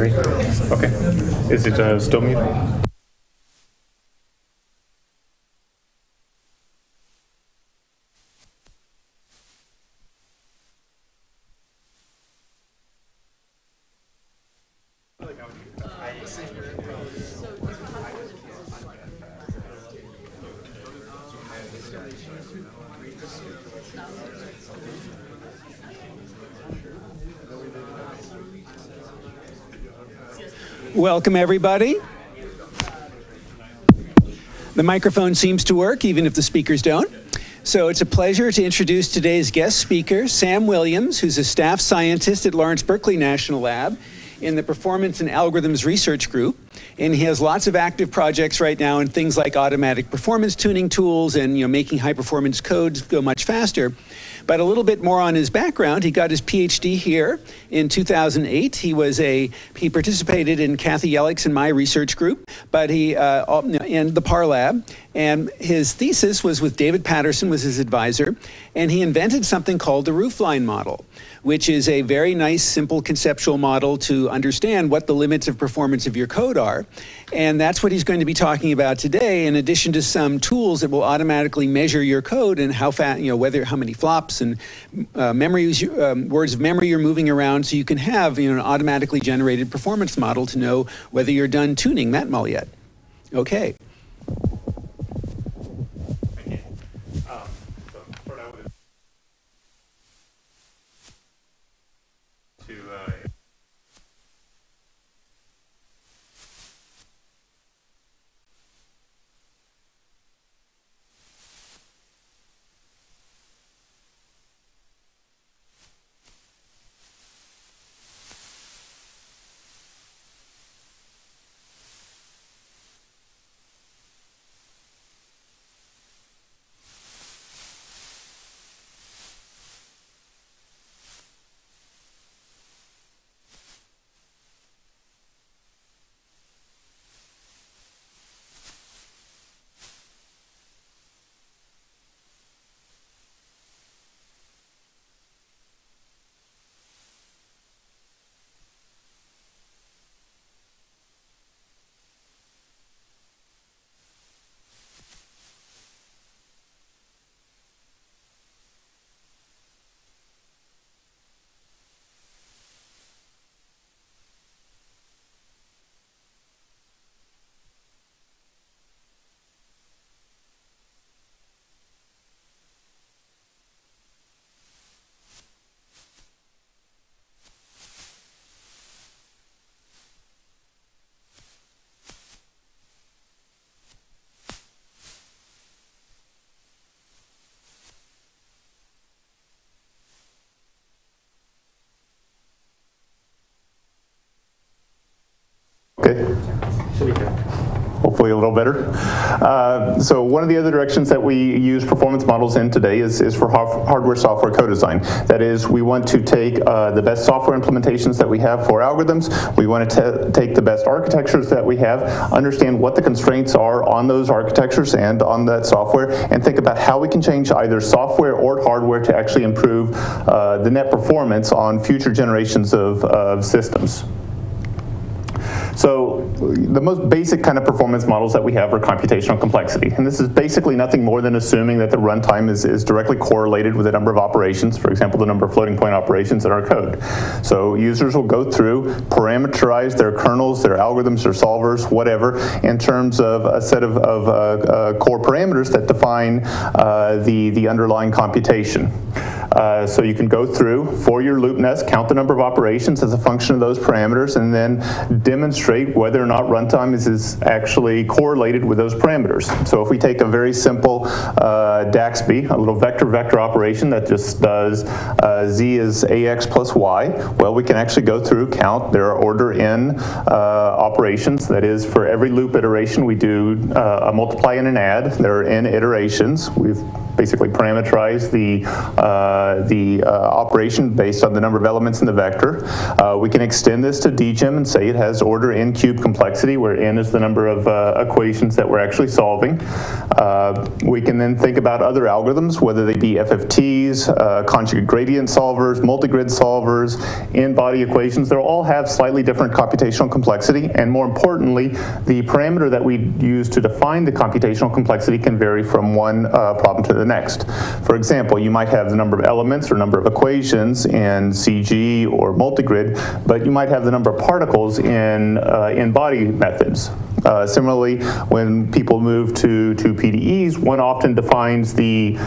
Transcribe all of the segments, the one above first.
battery. Okay. Is it still muted? Welcome, everybody. The microphone seems to work, even if the speakers don't. So it's a pleasure to introduce today's guest speaker, Sam Williams, who's a staff scientist at Lawrence Berkeley National Lab in the Performance and Algorithms Research Group. And he has lots of active projects right now in things like automatic performance tuning tools and making high-performance codes go much faster. But a little bit more on his background. He got his PhD here in 2008. He participated in Kathy Yellick's and my research group, but in the PAR lab. And his thesis was with David Patterson, was his advisor, and he invented something called the roofline model, which is a very nice, simple conceptual model to understand what the limits of performance of your code are. And that's what he's going to be talking about today, in addition to some tools that will automatically measure your code and how fast, how many flops and words of memory you're moving around, so you can have an automatically generated performance model to know whether you're done tuning MATML yet. Okay. Okay. Hopefully a little better. So one of the other directions that we use performance models in today is for hardware-software co-design. That is, we want to take the best software implementations that we have for algorithms. We want to take the best architectures that we have, understand what the constraints are on those architectures and on that software, and think about how we can change either software or hardware to actually improve the net performance on future generations of systems. So the most basic kind of performance models that we have are computational complexity. And this is basically nothing more than assuming that the runtime is directly correlated with the number of operations, for example, the number of floating point operations in our code. So users will go through, parameterize their kernels, their algorithms, their solvers, whatever, in terms of a set of core parameters that define the underlying computation. So you can go through, for your loop nest, count the number of operations as a function of those parameters, and then demonstrate whether or not runtime is actually correlated with those parameters. So if we take a very simple DAXB, a little vector-vector operation that just does z is ax plus y, well, we can actually go through, count, there are order n operations. That is, for every loop iteration, we do a multiply and an add. There are n iterations. We've basically parameterize the operation based on the number of elements in the vector. We can extend this to dgem and say it has order n cubed complexity, where n is the number of equations that we're actually solving. We can then think about other algorithms, whether they be FFTs, conjugate gradient solvers, multigrid solvers, n-body equations. They'll all have slightly different computational complexity, and more importantly, the parameter that we use to define the computational complexity can vary from one problem to the next. For example, you might have the number of elements or number of equations in CG or multigrid, but you might have the number of particles in n-body methods. Similarly, when people move to PDEs, one often defines the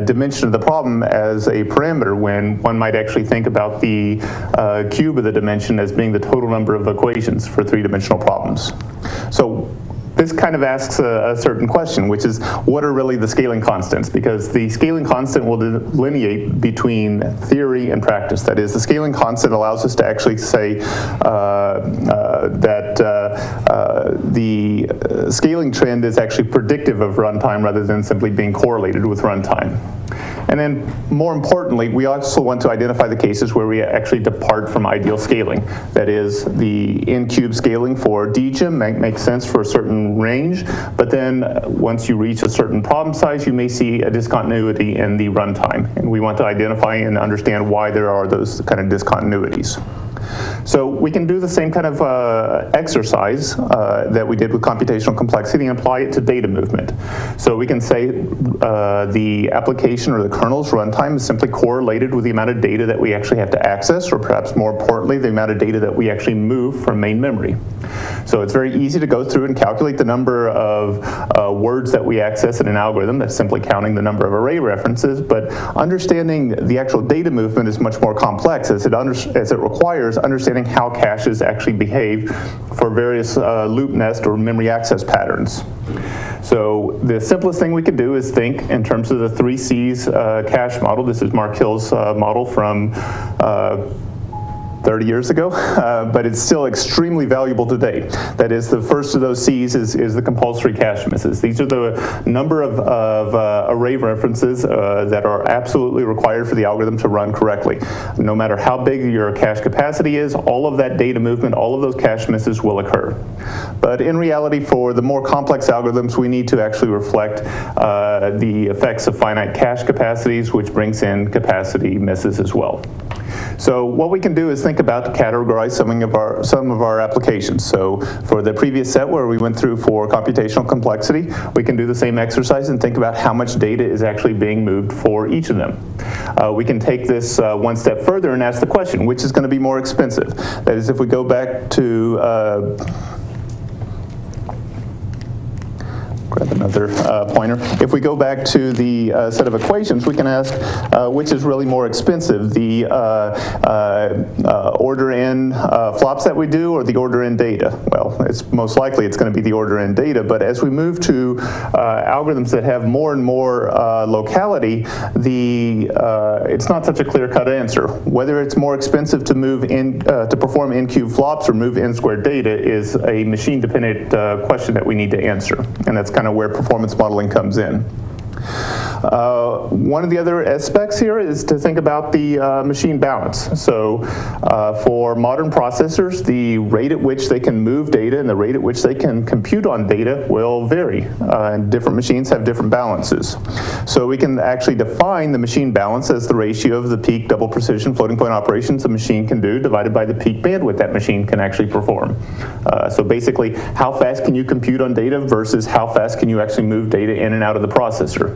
dimension of the problem as a parameter, when one might actually think about the cube of the dimension as being the total number of equations for three-dimensional problems. So this kind of asks a certain question, which is, what are really the scaling constants? Because the scaling constant will delineate between theory and practice. That is, the scaling constant allows us to actually say that the scaling trend is actually predictive of runtime rather than simply being correlated with runtime. And then, more importantly, we also want to identify the cases where we actually depart from ideal scaling. That is, the n-cube scaling for dgem makes sense for a certain range, but then once you reach a certain problem size, you may see a discontinuity in the runtime. And we want to identify and understand why there are those kind of discontinuities. So we can do the same kind of exercise that we did with computational complexity and apply it to data movement. So we can say the application or the kernel's runtime is simply correlated with the amount of data that we actually have to access, or perhaps more importantly, the amount of data that we actually move from main memory. So it's very easy to go through and calculate the number of words that we access in an algorithm. That's simply counting the number of array references, but understanding the actual data movement is much more complex, as it requires understanding how caches actually behave for various loop nest or memory access patterns. So the simplest thing we could do is think in terms of the 3 C's cache model. This is Mark Hill's model from 30 years ago, but it's still extremely valuable today. That is, the first of those C's is the compulsory cache misses. These are the number of array references that are absolutely required for the algorithm to run correctly. No matter how big your cache capacity is, all of that data movement, all of those cache misses will occur. But in reality, for the more complex algorithms, we need to actually reflect the effects of finite cache capacities, which brings in capacity misses as well. So what we can do is think about to categorize some of our applications. So for the previous set where we went through for computational complexity, we can do the same exercise and think about how much data is actually being moved for each of them. We can take this one step further and ask the question, which is going to be more expensive? That is, if we go back to grab another pointer. If we go back to the set of equations, we can ask which is really more expensive, the order n flops that we do or the order n data? Well, it's most likely it's going to be the order n data, but as we move to algorithms that have more and more locality, it's not such a clear-cut answer. Whether it's more expensive to move to perform n-cube flops or move n-squared data is a machine-dependent question that we need to answer, and that's kind of where performance modeling comes in. One of the other aspects here is to think about the machine balance. So for modern processors, the rate at which they can move data and the rate at which they can compute on data will vary. And different machines have different balances. So we can actually define the machine balance as the ratio of the peak double precision floating point operations a machine can do divided by the peak bandwidth that machine can actually perform. So basically, how fast can you compute on data versus how fast can you actually move data in and out of the processor.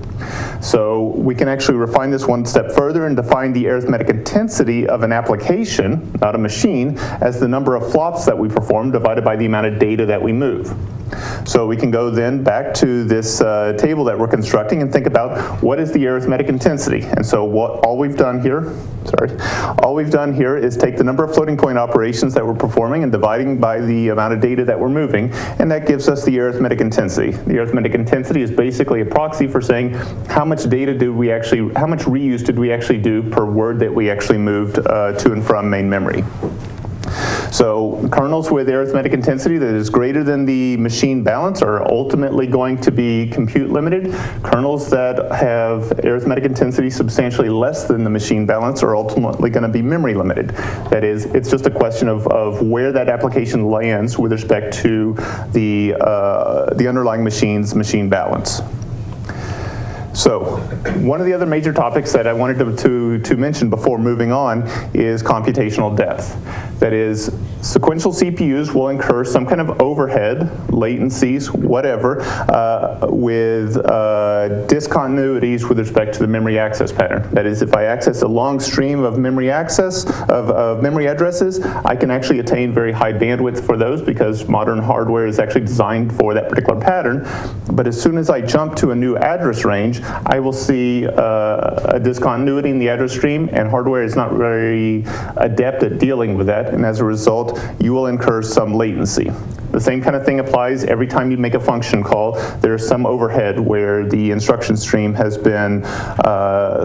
So we can actually refine this one step further and define the arithmetic intensity of an application, not a machine, as the number of flops that we perform divided by the amount of data that we move. So we can go then back to this table that we're constructing and think about what is the arithmetic intensity. And so all we've done here is take the number of floating point operations that we're performing and dividing by the amount of data that we're moving, and that gives us the arithmetic intensity. The arithmetic intensity is basically a proxy for saying how much data how much reuse did we actually do per word that we actually moved to and from main memory. So kernels with arithmetic intensity that is greater than the machine balance are ultimately going to be compute limited. Kernels that have arithmetic intensity substantially less than the machine balance are ultimately going to be memory limited. That is, it's just a question of where that application lands with respect to the underlying machine's machine balance. So, one of the other major topics that I wanted to mention before moving on is computational depth. That is, sequential CPUs will incur some kind of overhead, latencies, whatever, with discontinuities with respect to the memory access pattern. That is, if I access a long stream of memory access, of memory addresses, I can actually attain very high bandwidth for those because modern hardware is actually designed for that particular pattern. But as soon as I jump to a new address range, I will see a discontinuity in the address stream, and hardware is not very adept at dealing with that, and as a result, you will incur some latency. The same kind of thing applies every time you make a function call. There's some overhead where the instruction stream has been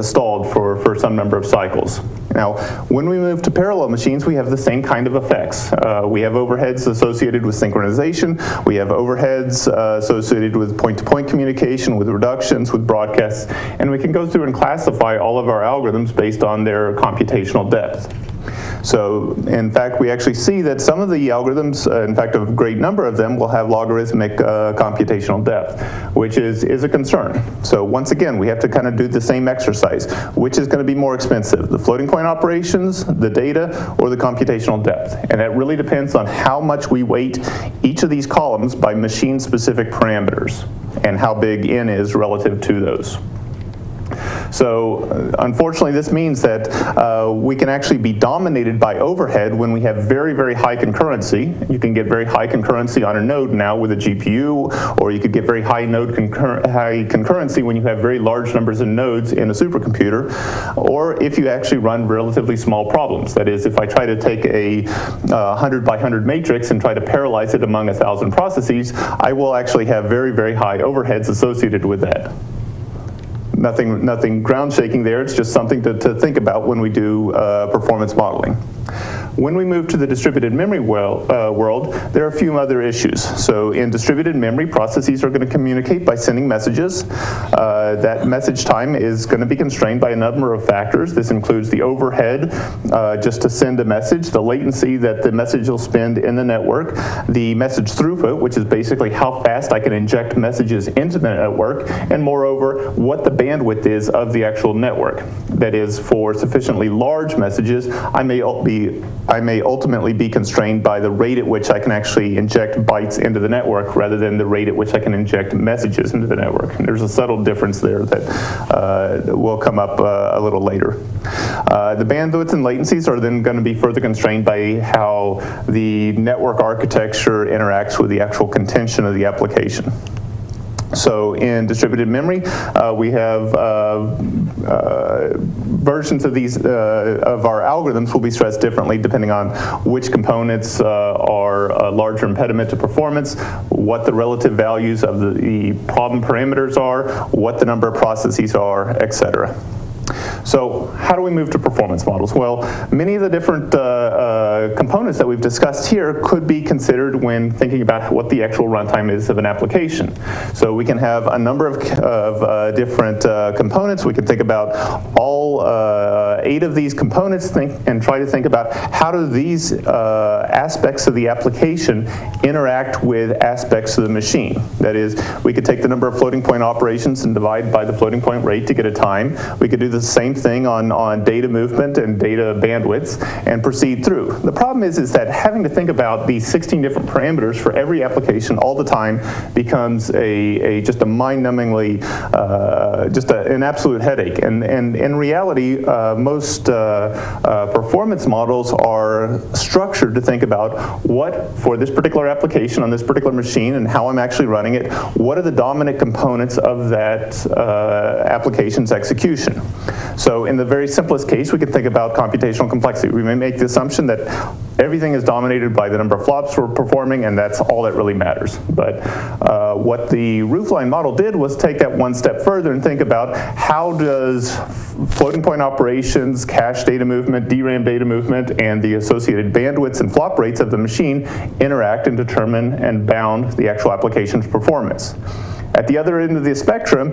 stalled for some number of cycles. Now, when we move to parallel machines, we have the same kind of effects. We have overheads associated with synchronization. We have overheads associated with point-to-point communication, with reductions, with broadcasts, and we can go through and classify all of our algorithms based on their computational depth. So, in fact, we actually see that some of the algorithms, in fact, a great number of them, will have logarithmic computational depth, which is a concern. So, once again, we have to kind of do the same exercise. Which is going to be more expensive, the floating point operations, the data, or the computational depth? And that really depends on how much we weight each of these columns by machine-specific parameters and how big n is relative to those. So, unfortunately, this means that we can actually be dominated by overhead when we have very, very high concurrency. You can get very high concurrency on a node now with a GPU, or you could get very high concurrency when you have very large numbers of nodes in a supercomputer, or if you actually run relatively small problems. That is, if I try to take a 100 by 100 matrix and try to parallelize it among 1,000 processes, I will actually have very, very high overheads associated with that. Nothing ground shaking there, it's just something to think about when we do performance modeling. When we move to the distributed memory world, there are a few other issues. So in distributed memory, processes are going to communicate by sending messages. That message time is going to be constrained by a number of factors. This includes the overhead just to send a message, the latency that the message will spend in the network, the message throughput, which is basically how fast I can inject messages into the network, and moreover, what the bandwidth is of the actual network. That is, for sufficiently large messages, I may ultimately be constrained by the rate at which I can actually inject bytes into the network rather than the rate at which I can inject messages into the network. And there's a subtle difference there that will come up a little later. The bandwidth and latencies are then going to be further constrained by how the network architecture interacts with the actual contention of the application. So in distributed memory, we have versions of these of our algorithms will be stressed differently depending on which components are a larger impediment to performance, what the relative values of the problem parameters are, what the number of processes are, etc. So how do we move to performance models? Well, many of the different components that we've discussed here could be considered when thinking about what the actual runtime is of an application. So we can have a number of different components. We can think about all 8 of these components and try to think about how do these aspects of the application interact with aspects of the machine. That is, we could take the number of floating point operations and divide by the floating point rate to get a time. We could do the same thing on data movement and data bandwidths and proceed through. The problem is that having to think about these 16 different parameters for every application all the time becomes just a mind-numbingly, an absolute headache. And in reality, most performance models are structured to think about what, for this particular application on this particular machine and how I'm actually running it, what are the dominant components of that application's execution. So in the very simplest case, we can think about computational complexity. We may make the assumption that everything is dominated by the number of flops we're performing, and that's all that really matters. But what the roofline model did was take that one step further and think about how does floating point operations, cache data movement, DRAM data movement, and the associated bandwidths and flop rates of the machine interact and determine and bound the actual application's performance. At the other end of the spectrum,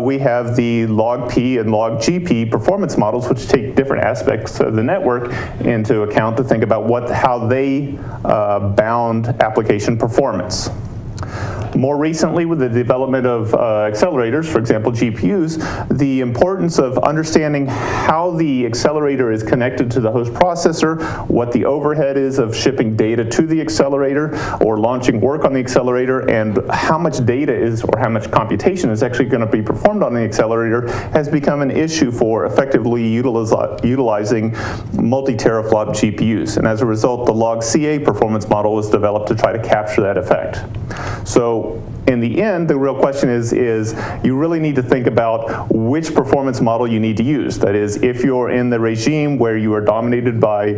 we have the log P and log GP performance models, which take different aspects of the network into account to think about how they bound application performance. More recently, with the development of accelerators, for example GPUs, the importance of understanding how the accelerator is connected to the host processor, what the overhead is of shipping data to the accelerator or launching work on the accelerator, and how much data is or how much computation is actually going to be performed on the accelerator has become an issue for effectively utilizing multi-teraflop GPUs. And as a result, the log CA performance model was developed to try to capture that effect. So in the end, the real question is you really need to think about which performance model you need to use. That is, if you're in the regime where you are dominated by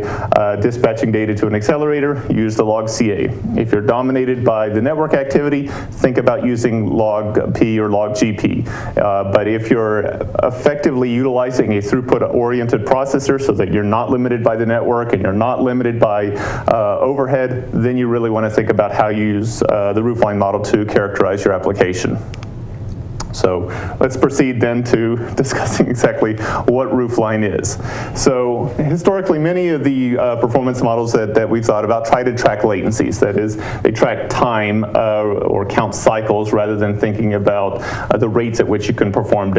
dispatching data to an accelerator, use the log CA. If you're dominated by the network activity, think about using log P or log GP. But if you're effectively utilizing a throughput-oriented processor so that you're not limited by the network and you're not limited by overhead, then you really want to think about how you use the roofline model to characterize your application. So let's proceed then to discussing exactly what roofline is. So historically, many of the performance models that we've thought about try to track latencies. That is, they track time or count cycles rather than thinking about the rates at which you can perform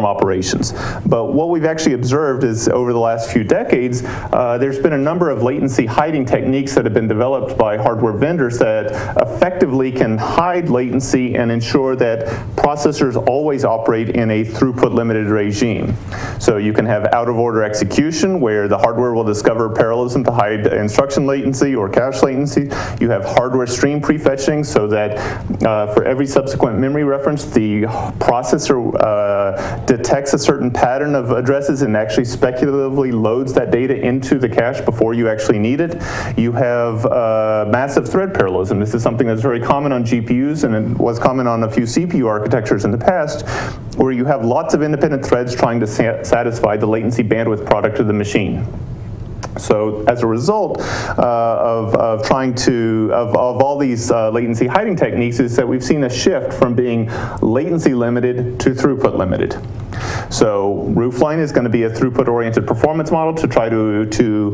operations. But what we've actually observed is over the last few decades, there's been a number of latency hiding techniques that have been developed by hardware vendors that effectively can hide latency and ensure that processors always operate in a throughput limited regime. So you can have out of order execution where the hardware will discover parallelism to hide instruction latency or cache latency. You have hardware stream prefetching so that for every subsequent memory reference, the processor detects a certain pattern of addresses and actually speculatively loads that data into the cache before you actually need it. You have massive thread parallelism. This is something that's very common on GPUs and it was common on a few CPU architectures in the past, where you have lots of independent threads trying to satisfy the latency bandwidth product of the machine. So as a result of all these latency hiding techniques is that we've seen a shift from being latency limited to throughput limited. So roofline is going to be a throughput-oriented performance model to try to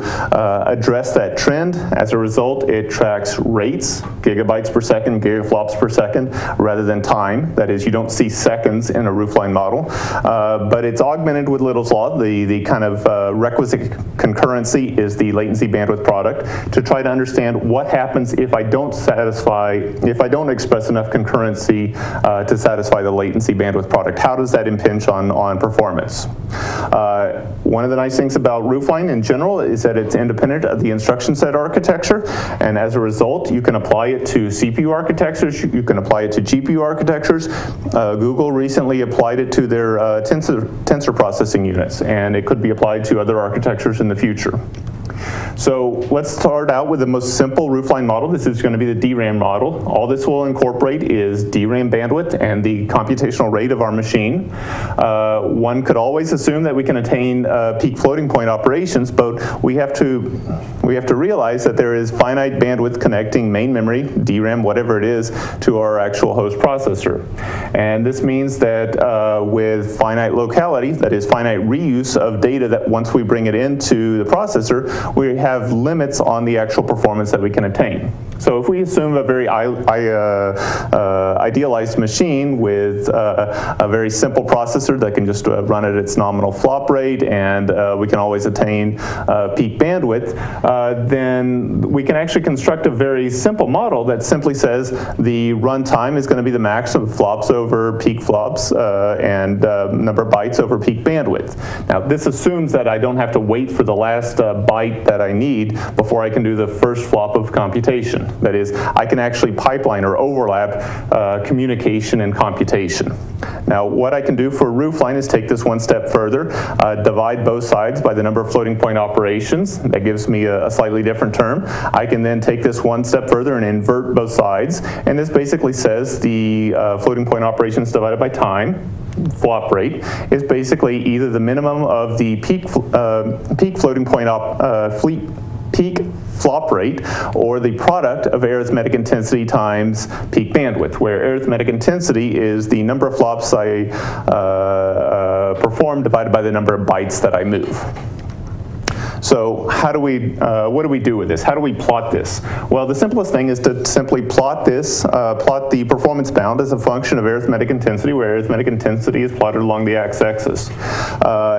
address that trend. As a result, it tracks rates, gigabytes per second, gigaflops per second, rather than time. That is, you don't see seconds in a roofline model. But it's augmented with Little's Law. The kind of requisite concurrency is the latency bandwidth product to try to understand what happens if I don't express enough concurrency to satisfy the latency bandwidth product. How does that impinge on performance? One of the nice things about roofline in general is that it's independent of the instruction set architecture, and as a result, you can apply it to CPU architectures, you can apply it to GPU architectures. Google recently applied it to their tensor processing units, and it could be applied to other architectures in the future. So let's start out with the most simple roofline model. This is going to be the DRAM model. All this will incorporate is DRAM bandwidth and the computational rate of our machine. One could always assume that we can attain peak floating point operations, but we have to realize that there is finite bandwidth connecting main memory, DRAM, whatever it is, to our actual host processor. And this means that with finite locality, that is finite reuse of data that once we bring it into the processor, we have limits on the actual performance that we can attain. So if we assume a very idealized machine with a very simple processor that can just run at its nominal flop rate and we can always attain peak bandwidth, then we can actually construct a very simple model that simply says the runtime is going to be the max of flops over peak flops and number of bytes over peak bandwidth. Now this assumes that I don't have to wait for the last byte that I need before I can do the first flop of computation. That is, I can actually pipeline or overlap communication and computation. Now, what I can do for roofline is take this one step further, divide both sides by the number of floating point operations. That gives me a slightly different term. I can then take this one step further and invert both sides, and this basically says the floating point operations divided by time. flop rate is basically either the minimum of the peak floating point peak flop rate, or the product of arithmetic intensity times peak bandwidth, where arithmetic intensity is the number of flops I perform divided by the number of bytes that I move. So how do we, what do we do with this? How do we plot this? Well, the simplest thing is to simply plot this, plot the performance bound as a function of arithmetic intensity, where arithmetic intensity is plotted along the x-axis.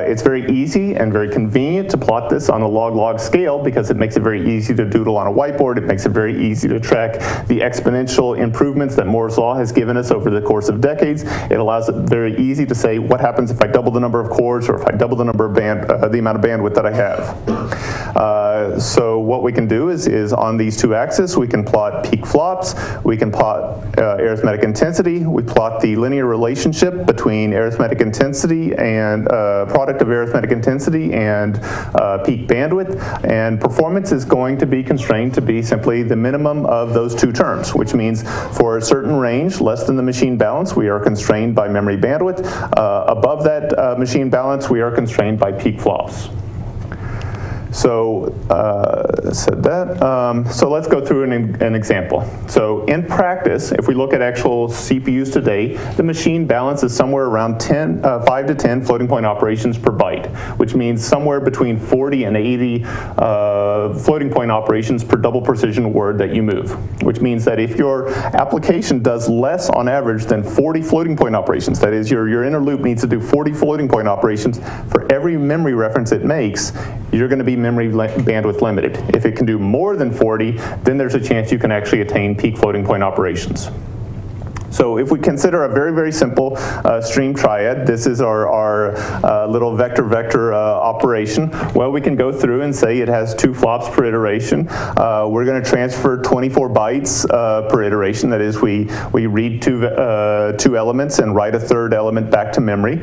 It's very easy and very convenient to plot this on a log-log scale because it makes it very easy to doodle on a whiteboard. It makes it very easy to track the exponential improvements that Moore's law has given us over the course of decades. It allows it very easy to say what happens if I double the number of cores or if I double the number of the amount of bandwidth that I have. So what we can do is on these two axes, we can plot peak flops, we can plot arithmetic intensity, we plot the linear relationship between arithmetic intensity and product of arithmetic intensity and peak bandwidth, and performance is going to be constrained to be simply the minimum of those two terms, which means for a certain range, less than the machine balance, we are constrained by memory bandwidth. Above that machine balance, we are constrained by peak flops. So, said that. So let's go through an example. So in practice, if we look at actual CPUs today, the machine balance is somewhere around 5 to 10 floating point operations per byte, which means somewhere between 40 and 80 floating point operations per double precision word that you move, which means that if your application does less on average than 40 floating point operations, that is your inner loop needs to do 40 floating point operations for every memory reference it makes, you're going to be memory bandwidth limited. If it can do more than 40, then there's a chance you can actually attain peak floating point operations. So if we consider a very, very simple stream triad, this is our little vector-vector operation. Well, we can go through and say it has 2 flops per iteration. We're going to transfer 24 bytes per iteration. That is, we read two elements and write a third element back to memory.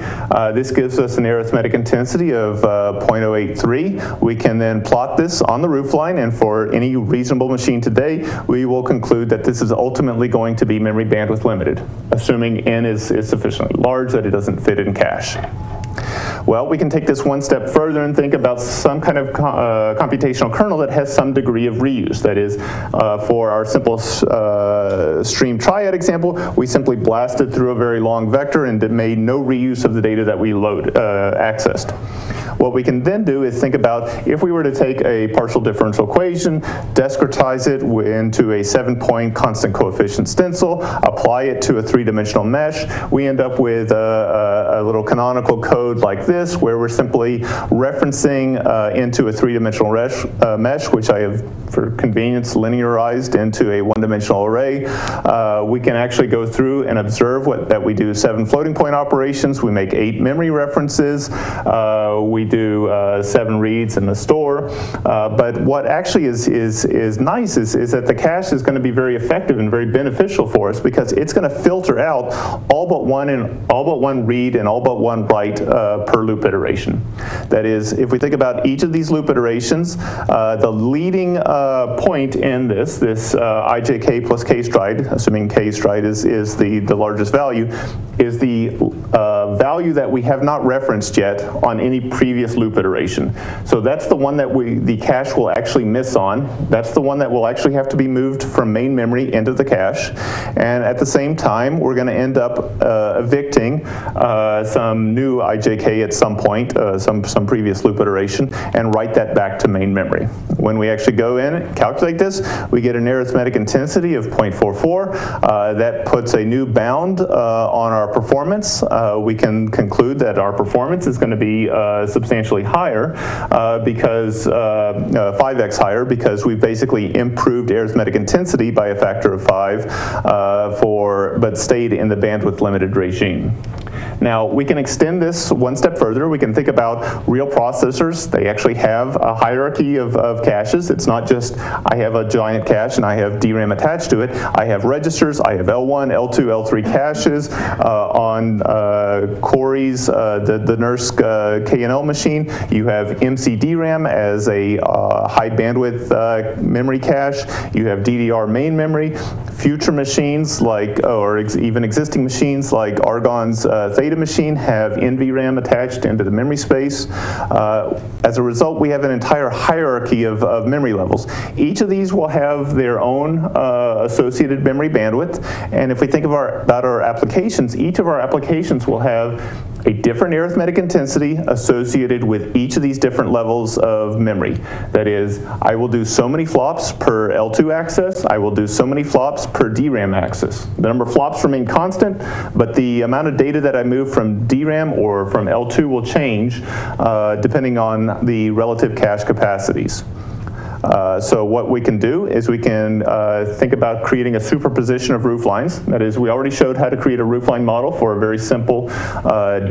This gives us an arithmetic intensity of 0.083. We can then plot this on the roofline, and for any reasonable machine today, we will conclude that this is ultimately going to be memory bandwidth limited, assuming n is sufficiently large that it doesn't fit in cache. Well, we can take this one step further and think about some kind of computational kernel that has some degree of reuse. That is, for our simple stream triad example, we simply blasted through a very long vector and made no reuse of the data that we accessed. What we can then do is think about if we were to take a partial differential equation, discretize it into a 7-point constant coefficient stencil, apply it to a 3-dimensional mesh, we end up with a little canonical code like this, where we're simply referencing into a 3-dimensional mesh, which I have, for convenience, linearized into a 1-dimensional array. We can actually go through and observe that we do 7 floating point operations, we make 8 memory references, we do 7 reads in the store. But what actually is nice is that the cache is going to be very effective and very beneficial for us, because it's going to filter out all but one read and all but one write per loop iteration. That is, if we think about each of these loop iterations, the leading point in this ijk plus k stride, assuming k stride is the largest value, is the value that we have not referenced yet on any previous loop iteration. So that's the one that the cache will actually miss on. That's the one that will actually have to be moved from main memory into the cache. And at the same time, we're going to end up evicting some new ijk at some point, some previous loop iteration, and write that back to main memory. When we actually go in and calculate this, we get an arithmetic intensity of 0.44. That puts a new bound on our performance. We can conclude that our performance is going to be substantially higher, because 5x higher, because we've basically improved arithmetic intensity by a factor of 5, but stayed in the bandwidth limited regime. Now, we can extend this one step further. We can think about real processors. They actually have a hierarchy of caches. It's not just I have a giant cache and I have DRAM attached to it. I have registers. I have L1, L2, L3 caches. On Corey's, the NERSC K&L machine, you have MC DRAM as a high bandwidth memory cache. You have DDR main memory. Future machines like, or even existing machines like Argonne's Theta machine have NVRAM attached into the memory space. As a result, we have an entire hierarchy of memory levels. Each of these will have their own associated memory bandwidth, and if we think about our applications, each of our applications will have a different arithmetic intensity associated with each of these different levels of memory. That is, I will do so many flops per L2 access, I will do so many flops per DRAM access. The number of flops remain constant, but the amount of data that I move from DRAM or from L2 will change depending on the relative cache capacities. So what we can do is we can think about creating a superposition of rooflines. That is, we already showed how to create a roofline model for a very simple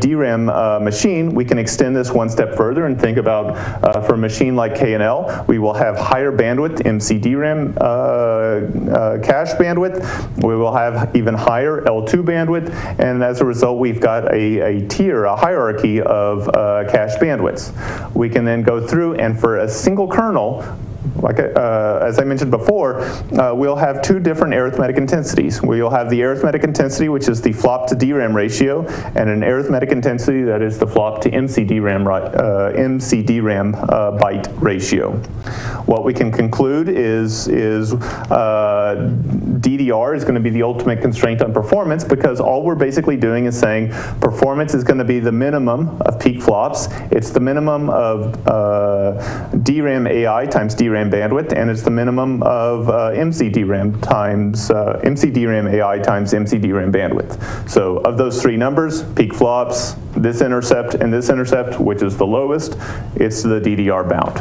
DRAM machine. We can extend this one step further and think about, for a machine like K&L, we will have higher bandwidth MC DRAM cache bandwidth. We will have even higher L2 bandwidth, and as a result, we've got a tier, a hierarchy of cache bandwidths. We can then go through, and for a single kernel, like as I mentioned before, we'll have two different arithmetic intensities. We'll have the arithmetic intensity, which is the flop to DRAM ratio, and an arithmetic intensity that is the flop to MC DRAM byte ratio. What we can conclude is DDR is going to be the ultimate constraint on performance, because all we're basically doing is saying performance is going to be the minimum of peak flops. It's the minimum of DRAM AI times DRAM bandwidth, and it's the minimum of MC DRAM AI times MC DRAM bandwidth. So of those three numbers, peak flops, this intercept, and this intercept, which is the lowest, it's the DDR bound.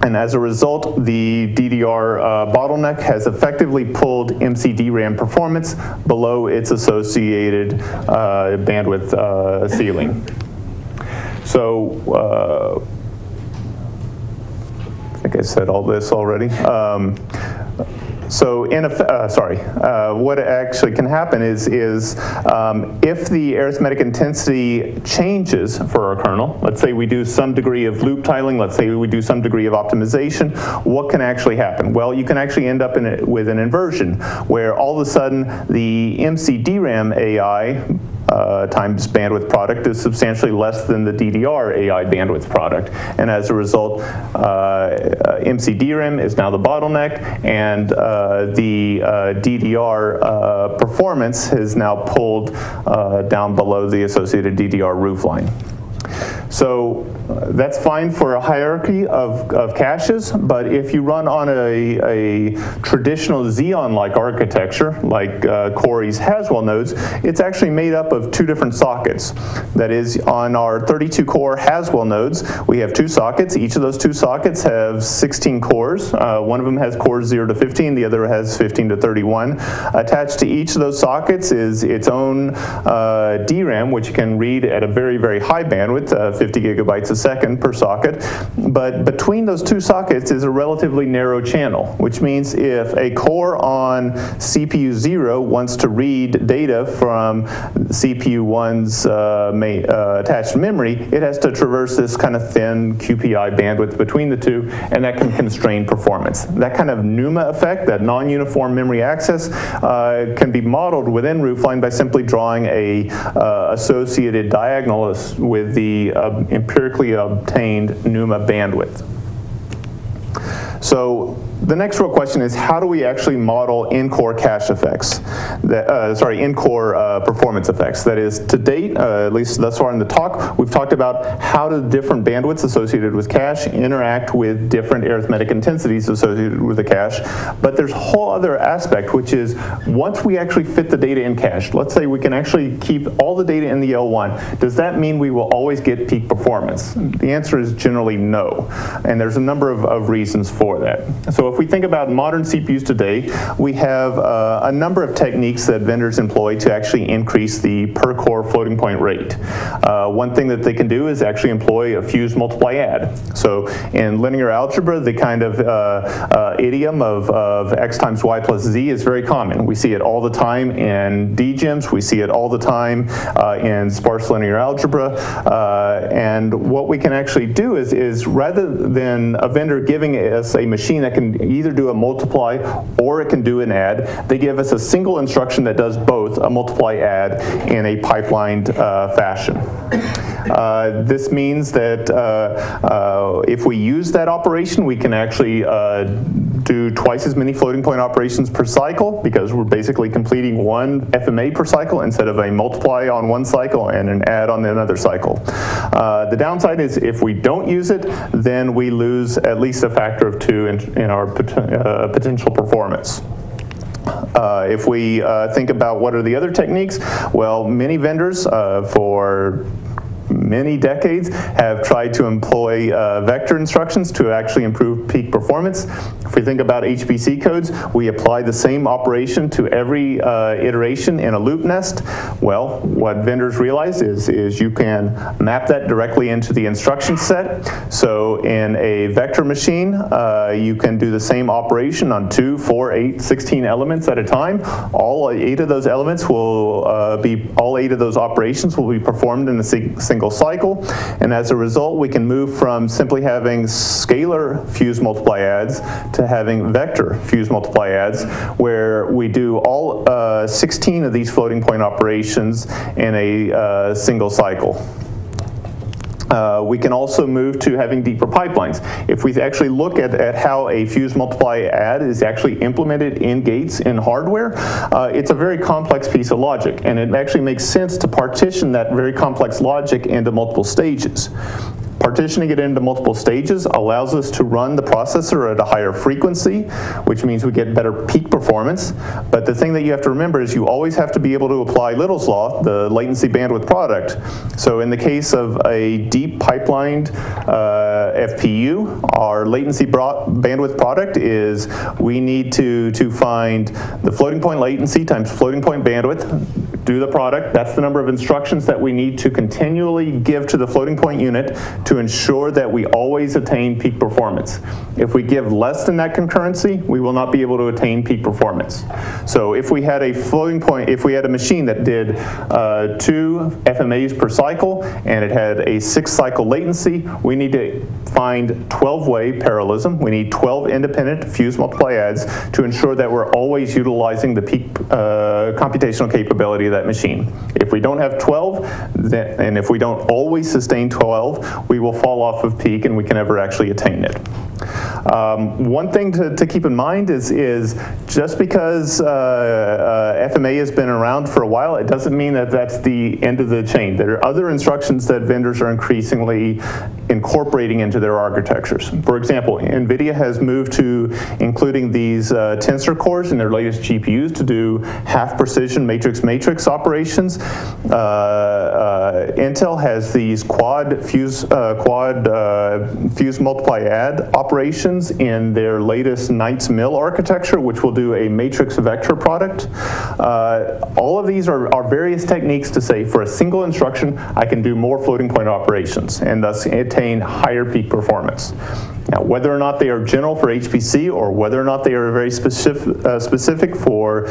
And as a result, the DDR bottleneck has effectively pulled MC DRAM performance below its associated bandwidth ceiling. So, I think I said all this already. So what actually can happen is if the arithmetic intensity changes for our kernel, let's say we do some degree of loop tiling, let's say we do some degree of optimization, what can actually happen? Well, you can actually end up with an inversion, where all of a sudden the MC DRAM AI times bandwidth product is substantially less than the DDR AI bandwidth product. And as a result, MC DRAM is now the bottleneck, and the DDR performance is now pulled down below the associated DDR roofline. So that's fine for a hierarchy of caches, but if you run on a traditional Xeon-like architecture, like Corey's Haswell nodes, it's actually made up of two different sockets. That is, on our 32-core Haswell nodes, we have two sockets. Each of those two sockets have 16 cores. One of them has cores 0 to 15, the other has 15 to 31. Attached to each of those sockets is its own DRAM, which you can read at a very, very high bandwidth, 50 gigabytes a second per socket. But between those two sockets is a relatively narrow channel, which means if a core on CPU 0 wants to read data from CPU 1's attached memory, it has to traverse this kind of thin QPI bandwidth between the two, and that can constrain performance. That kind of NUMA effect, that non-uniform memory access, can be modeled within Roofline by simply drawing a associated diagonal with the empirically obtained NUMA bandwidth. So the next real question is, how do we actually model in-core cache effects? In-core performance effects. That is, to date, at least thus far in the talk, we've talked about how do different bandwidths associated with cache interact with different arithmetic intensities associated with the cache. But there's a whole other aspect, which is once we actually fit the data in cache, let's say we can actually keep all the data in the L1, does that mean we will always get peak performance? The answer is generally no. And there's a number of reasons for that. So if we think about modern CPUs today, we have a number of techniques that vendors employ to actually increase the per core floating point rate. One thing that they can do is actually employ a fuse multiply add. So in linear algebra, the kind of idiom of x times y plus z is very common. We see it all the time in dgems, we see it all the time in sparse linear algebra, and what we can actually do is rather than a vendor giving us a machine that can either do a multiply or it can do an add. They give us a single instruction that does both, a multiply add, in a pipelined fashion. This means that if we use that operation, we can actually do twice as many floating point operations per cycle, because we're basically completing one FMA per cycle instead of a multiply on one cycle and an add on another cycle. The downside is if we don't use it, then we lose at least a factor of 2 in our potential performance. If we think about what are the other techniques, well, many vendors for many decades have tried to employ vector instructions to actually improve peak performance. If we think about HPC codes, we apply the same operation to every iteration in a loop nest. Well, what vendors realize is you can map that directly into the instruction set. So in a vector machine, you can do the same operation on 2, 4, 8, 16 elements at a time. All 8 of those elements will all 8 of those operations will be performed in a single cycle, and as a result we can move from simply having scalar fuse multiply adds to having vector fuse multiply adds, where we do all 16 of these floating point operations in a single cycle. We can also move to having deeper pipelines. If we actually look at how a fuse multiply add is actually implemented in gates in hardware, it's a very complex piece of logic, and it actually makes sense to partition that very complex logic into multiple stages. Partitioning it into multiple stages allows us to run the processor at a higher frequency, which means we get better peak performance. But the thing that you have to remember is you always have to be able to apply Little's law, the latency bandwidth product. So in the case of a deep pipelined FPU, our latency bandwidth product is we need to find the floating point latency times floating point bandwidth, do the product. That's the number of instructions that we need to continually give to the floating point unit to ensure that we always attain peak performance. If we give less than that concurrency, we will not be able to attain peak performance. So if we had a floating point, if we had a machine that did 2 FMAs per cycle and it had a 6-cycle latency, we need to find 12-way parallelism. We need 12 independent fuse multiply adds to ensure that we're always utilizing the peak computational capability of that machine. If we don't have 12, and if we don't always sustain 12, we will fall off of peak and we can never actually attain it. One thing to keep in mind is just because FMA has been around for a while, it doesn't mean that that's the end of the chain. There are other instructions that vendors are increasingly incorporating into their architectures. For example, NVIDIA has moved to including these tensor cores in their latest GPUs to do half-precision matrix-matrix operations. Intel has these quad fuse multiply add operations in their latest Knights Mill architecture, which will do a matrix vector product. All of these are various techniques to say for a single instruction I can do more floating point operations and thus attain higher peak performance. Now, whether or not they are general for HPC or whether or not they are very specific for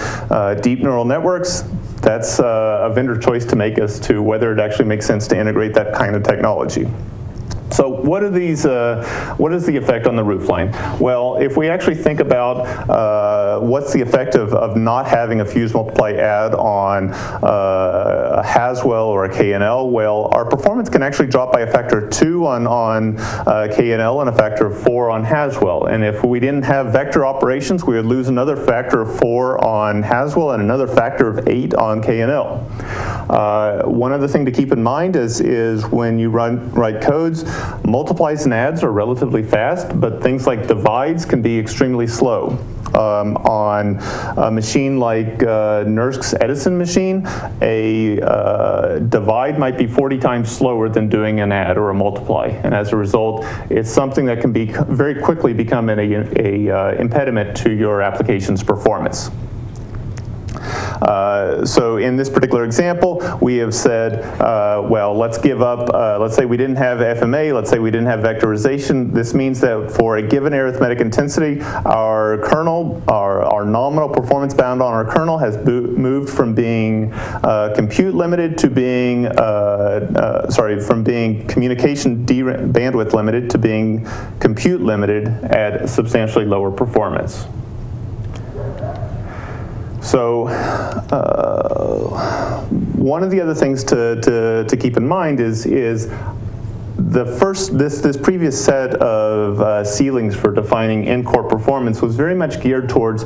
deep neural networks, that's a vendor choice to make as to whether it actually makes sense to integrate that kind of technology. So what are these? What is the effect on the roofline? Well, if we actually think about what's the effect of not having a fuse multiply add on a Haswell or a KNL, well, our performance can actually drop by a factor of 2 on KNL and a factor of 4 on Haswell. And if we didn't have vector operations, we would lose another factor of 4 on Haswell and another factor of 8 on KNL. One other thing to keep in mind is when you write codes, multiplies and adds are relatively fast, but things like divides can be extremely slow. On a machine like NERSC's Edison machine, a divide might be 40 times slower than doing an add or a multiply, and as a result, it's something that can be very quickly become an impediment to your application's performance. So in this particular example, we have said, well, let's give up, let's say we didn't have FMA, let's say we didn't have vectorization. This means that for a given arithmetic intensity, our kernel, our nominal performance bound on our kernel has moved from being compute limited to being, from being communication bandwidth limited to being compute limited at substantially lower performance. So one of the other things to keep in mind is this previous set of ceilings for defining in-core performance was very much geared towards,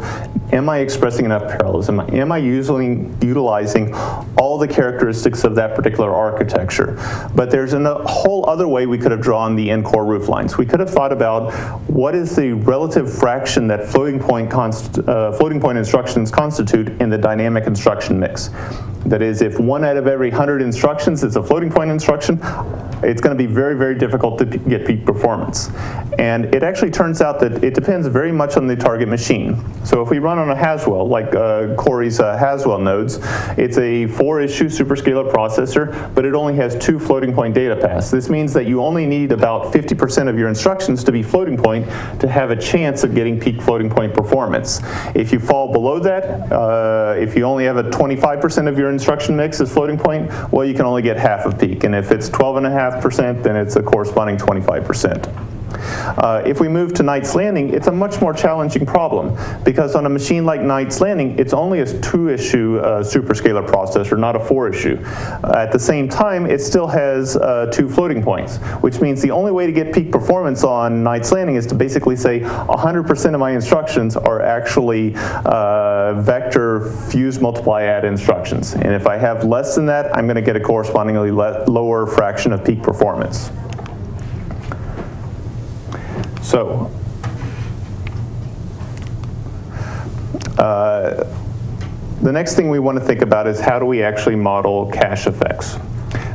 am I expressing enough parallelism? Am I utilizing all the characteristics of that particular architecture? But there's a whole other way we could have drawn the in-core roof lines. We could have thought about what is the relative fraction that floating point instructions constitute in the dynamic instruction mix. That is, if 1 out of every 100 instructions is a floating point instruction, it's going to be very, very difficult to get peak performance. And it actually turns out that it depends very much on the target machine. So if we run on a Haswell, like Corey's Haswell nodes, it's a 4-issue superscalar processor, but it only has 2 floating point data paths. This means that you only need about 50% of your instructions to be floating point to have a chance of getting peak floating point performance. If you fall below that, if you only have a 25% of your instruction mix is floating point, well, you can only get half of peak. And if it's 12.5%, then it's a corresponding 25%. If we move to Knight's Landing, it's a much more challenging problem, because on a machine like Knight's Landing, it's only a 2-issue superscalar processor, not a 4-issue. At the same time, it still has 2 floating points, which means the only way to get peak performance on Knight's Landing is to basically say 100% of my instructions are actually vector fuse multiply add instructions. And if I have less than that, I'm going to get a correspondingly lower fraction of peak performance. So, the next thing we want to think about is how do we actually model cache effects.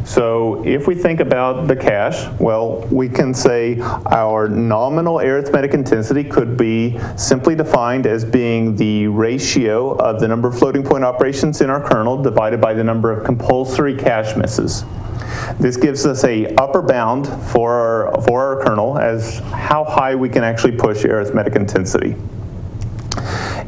So if we think about the cache, well, we can say our nominal arithmetic intensity could be simply defined as being the ratio of the number of floating point operations in our kernel divided by the number of compulsory cache misses. This gives us a upper bound for our kernel as how high we can actually push arithmetic intensity.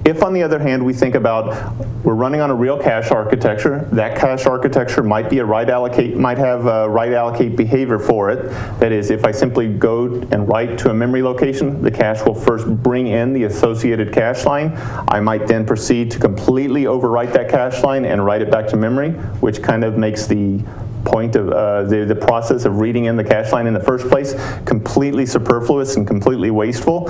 If, on the other hand, we think about we're running on a real cache architecture, that cache architecture might be a write allocate, might have a write allocate behavior for it. That is, if I simply go and write to a memory location, the cache will first bring in the associated cache line. I might then proceed to completely overwrite that cache line and write it back to memory, which kind of makes the point of the process of reading in the cache line in the first place completely superfluous and completely wasteful.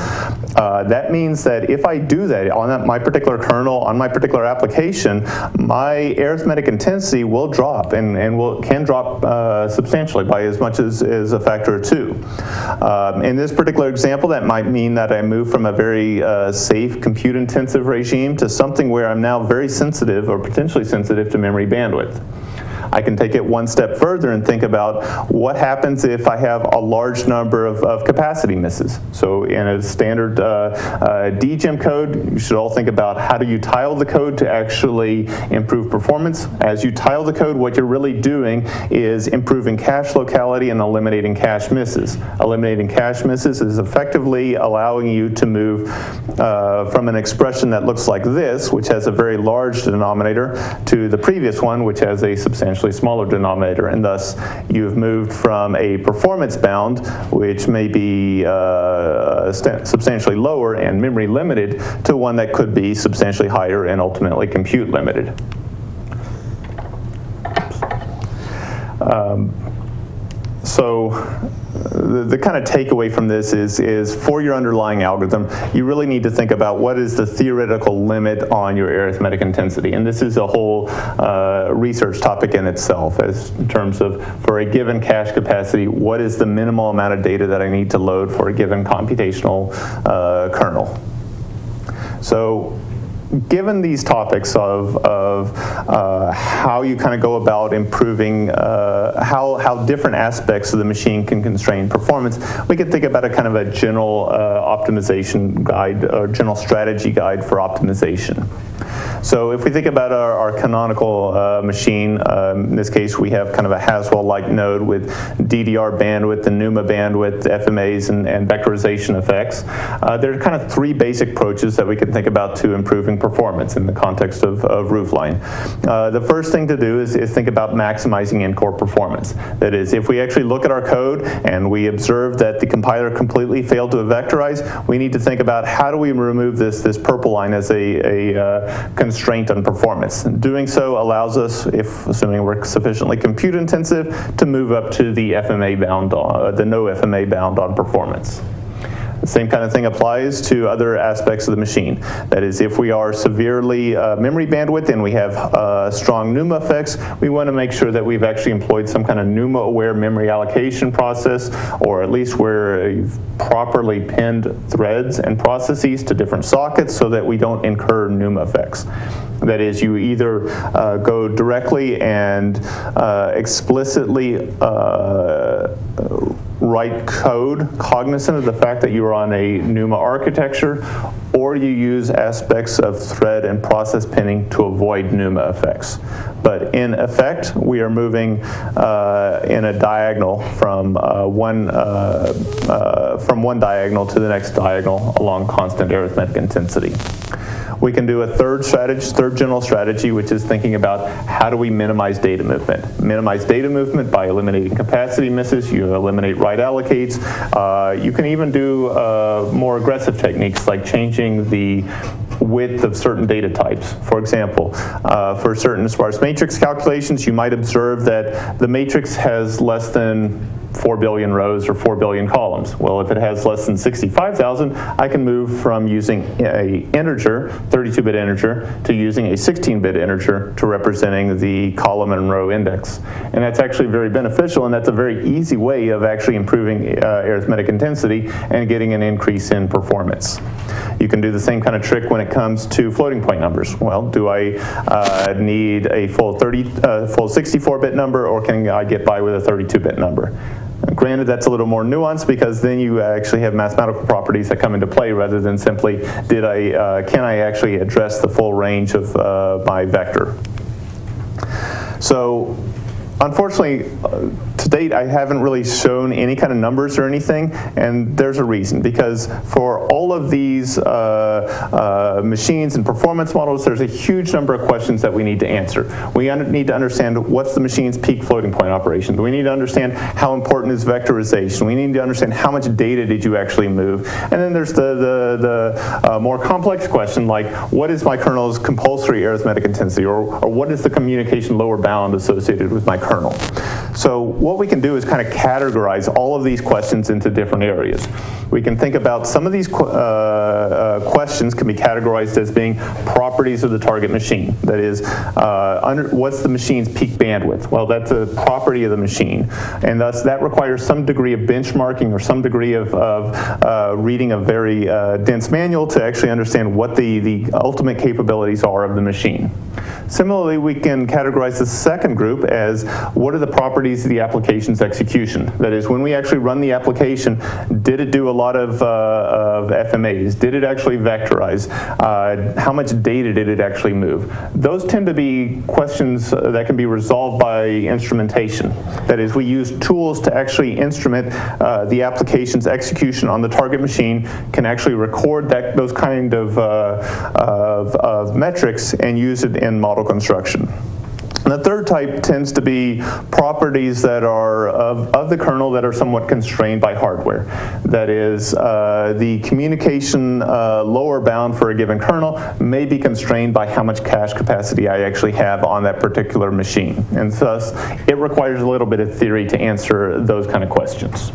That means that if I do that on my particular kernel, on my particular application, my arithmetic intensity will drop and can drop substantially by as much as a factor of 2. In this particular example, that might mean that I move from a very safe compute intensive regime to something where I'm now very sensitive or potentially sensitive to memory bandwidth. I can take it one step further and think about what happens if I have a large number of capacity misses. So in a standard DGEM code, you should all think about how do you tile the code to actually improve performance. As you tile the code, what you're really doing is improving cache locality and eliminating cache misses. Eliminating cache misses is effectively allowing you to move from an expression that looks like this, which has a very large denominator, to the previous one, which has a substantially smaller denominator, and thus you've moved from a performance bound, which may be substantially lower and memory limited, to one that could be substantially higher and ultimately compute limited. So the kind of takeaway from this is for your underlying algorithm, you really need to think about what is the theoretical limit on your arithmetic intensity. And this is a whole research topic in itself, as in terms of, for a given cache capacity, what is the minimal amount of data that I need to load for a given computational kernel. So given these topics of how you kind of go about improving how different aspects of the machine can constrain performance, we can think about a kind of a general optimization guide or general strategy guide for optimization. So if we think about our canonical machine, in this case we have kind of a Haswell-like node with DDR bandwidth and NUMA bandwidth, FMAs, and vectorization effects. There are kind of three basic approaches that we can think about to improving performance in the context of roofline. The first thing to do is think about maximizing in-core performance. That is, if we actually look at our code and we observe that the compiler completely failed to vectorize, we need to think about how do we remove this purple line as a constraint on performance. And doing so allows us, if assuming we're sufficiently compute intensive, to move up to the FMA bound, the no FMA bound on performance. The same kind of thing applies to other aspects of the machine. That is, if we are severely memory bandwidth and we have strong NUMA effects, we want to make sure that we've actually employed some kind of NUMA-aware memory allocation process, or at least where you've properly pinned threads and processes to different sockets so that we don't incur NUMA effects. That is, you either go directly and explicitly write code cognizant of the fact that you are on a NUMA architecture, or you use aspects of thread and process pinning to avoid NUMA effects. But in effect, we are moving in a diagonal from one diagonal to the next diagonal along constant arithmetic intensity. We can do a third general strategy, which is thinking about how do we minimize data movement. Minimize data movement by eliminating capacity misses. You eliminate write allocates. You can even do more aggressive techniques like changing the width of certain data types. For example, for certain sparse matrix calculations, you might observe that the matrix has less than 4 billion rows or 4 billion columns. Well, if it has less than 65,000, I can move from using a integer, 32-bit integer, to using a 16-bit integer to representing the column and row index. And that's actually very beneficial, and that's a very easy way of actually improving arithmetic intensity and getting an increase in performance. You can do the same kind of trick when it comes to floating point numbers. Well, do I need a full 64-bit number, or can I get by with a 32-bit number? Granted, that's a little more nuanced because then you actually have mathematical properties that come into play rather than simply can I actually address the full range of my vector. So unfortunately, to date, I haven't really shown any kind of numbers or anything, and there's a reason. Because for all of these machines and performance models, there's a huge number of questions that we need to answer. We need to understand what's the machine's peak floating point operation. We need to understand how important is vectorization. We need to understand how much data did you actually move. And then there's the more complex question, like what is my kernel's compulsory arithmetic intensity, or what is the communication lower bound associated with my kernel? So what we can do is kind of categorize all of these questions into different areas. We can think about some of these questions can be categorized as being properties of the target machine. That is, what's the machine's peak bandwidth? Well, that's a property of the machine, and thus that requires some degree of benchmarking or some degree of reading a very dense manual to actually understand what the ultimate capabilities are of the machine. Similarly, we can categorize the second group as what are the properties of the application's execution. That is, when we actually run the application, did it do a lot of FMAs? Did it actually vectorize? How much data did it actually move? Those tend to be questions that can be resolved by instrumentation. That is, we use tools to actually instrument the application's execution on the target machine, can actually record those kind of metrics and use it in model construction. And the third type tends to be properties that are of the kernel that are somewhat constrained by hardware. That is, the communication lower bound for a given kernel may be constrained by how much cache capacity I actually have on that particular machine. And thus, it requires a little bit of theory to answer those kind of questions.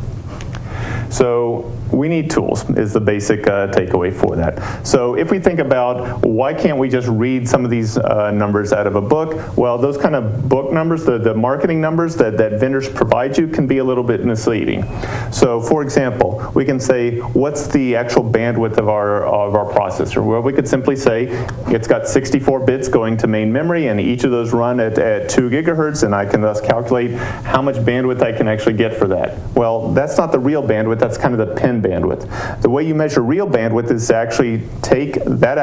So we need tools is the basic takeaway for that. So if we think about why can't we just read some of these numbers out of a book, well, those kind of book numbers, the marketing numbers that vendors provide you can be a little bit misleading. So for example, we can say, what's the actual bandwidth of our processor? Well, we could simply say it's got 64 bits going to main memory, and each of those run at 2 gigahertz, and I can thus calculate how much bandwidth I can actually get for that. Well, that's not the real bandwidth, that's kind of the pin bandwidth. The way you measure real bandwidth is to actually take that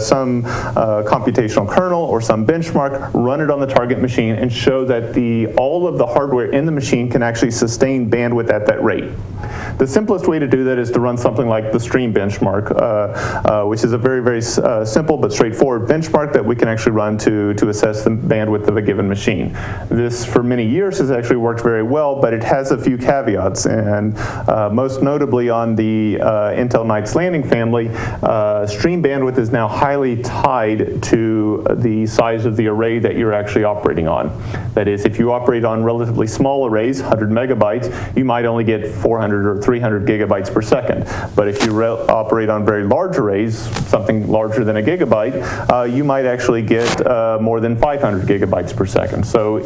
some computational kernel or some benchmark, run it on the target machine, and show that all of the hardware in the machine can actually sustain bandwidth at that rate. The simplest way to do that is to run something like the stream benchmark, which is a very, very simple but straightforward benchmark that we can actually run to assess the bandwidth of a given machine. This, for many years, has actually worked very well, but it has a few caveats, and most notably on the Intel Knights Landing family, stream bandwidth is now highly tied to the size of the array that you're actually operating on. That is, if you operate on relatively small arrays, 100 megabytes, you might only get 400 or 300 gigabytes per second. But if you operate on very large arrays, something larger than a gigabyte, you might actually get more than 500 gigabytes per second. So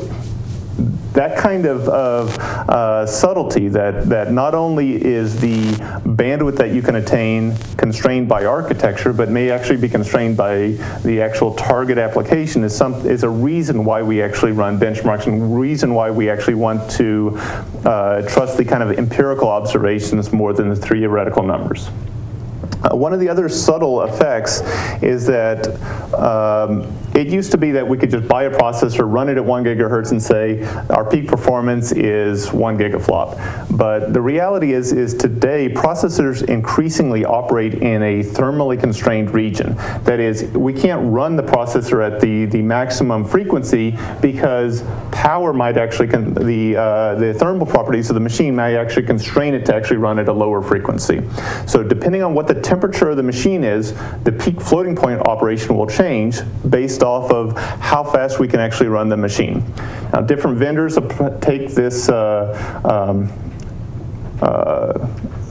that kind of subtlety that not only is the bandwidth that you can attain constrained by architecture, but may actually be constrained by the actual target application is a reason why we actually run benchmarks, and reason why we actually want to trust the kind of empirical observations more than the theoretical numbers. One of the other subtle effects is that it used to be that we could just buy a processor, run it at 1 gigahertz, and say our peak performance is 1 gigaflop. But the reality is today processors increasingly operate in a thermally constrained region. That is, we can't run the processor at the maximum frequency because power might actually, the thermal properties of the machine might actually constrain it to actually run at a lower frequency. So depending on what the temperature of the machine is, the peak floating point operation will change based off of how fast we can actually run the machine. Now, different vendors take this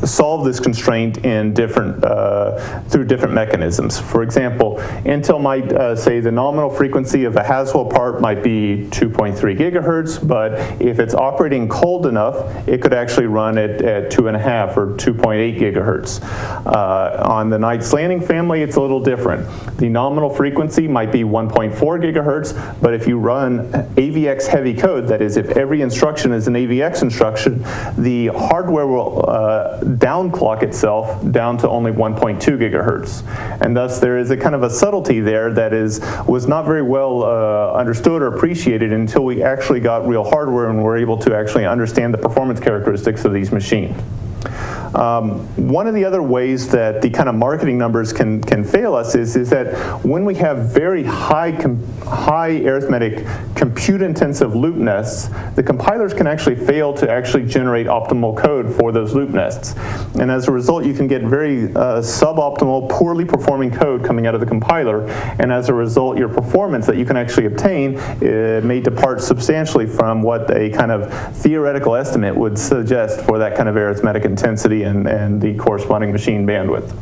solve this constraint in through different mechanisms. For example, Intel might say the nominal frequency of a Haswell part might be 2.3 gigahertz, but if it's operating cold enough, it could actually run at 2.5 or 2.8 gigahertz. On the Knights Landing family, it's a little different. The nominal frequency might be 1.4 gigahertz, but if you run AVX heavy code, that is, if every instruction is an AVX instruction, the hardware will downclock itself down to only 1.2 gigahertz. And thus there is a kind of a subtlety there that was not very well understood or appreciated until we actually got real hardware and were able to actually understand the performance characteristics of these machines. One of the other ways that the kind of marketing numbers can fail us is that when we have very high arithmetic compute-intensive loop nests, the compilers can actually fail to actually generate optimal code for those loop nests. And as a result, you can get very suboptimal, poorly performing code coming out of the compiler, and as a result, your performance that you can actually obtain may depart substantially from what a kind of theoretical estimate would suggest for that kind of arithmetic intensity and the corresponding machine bandwidth.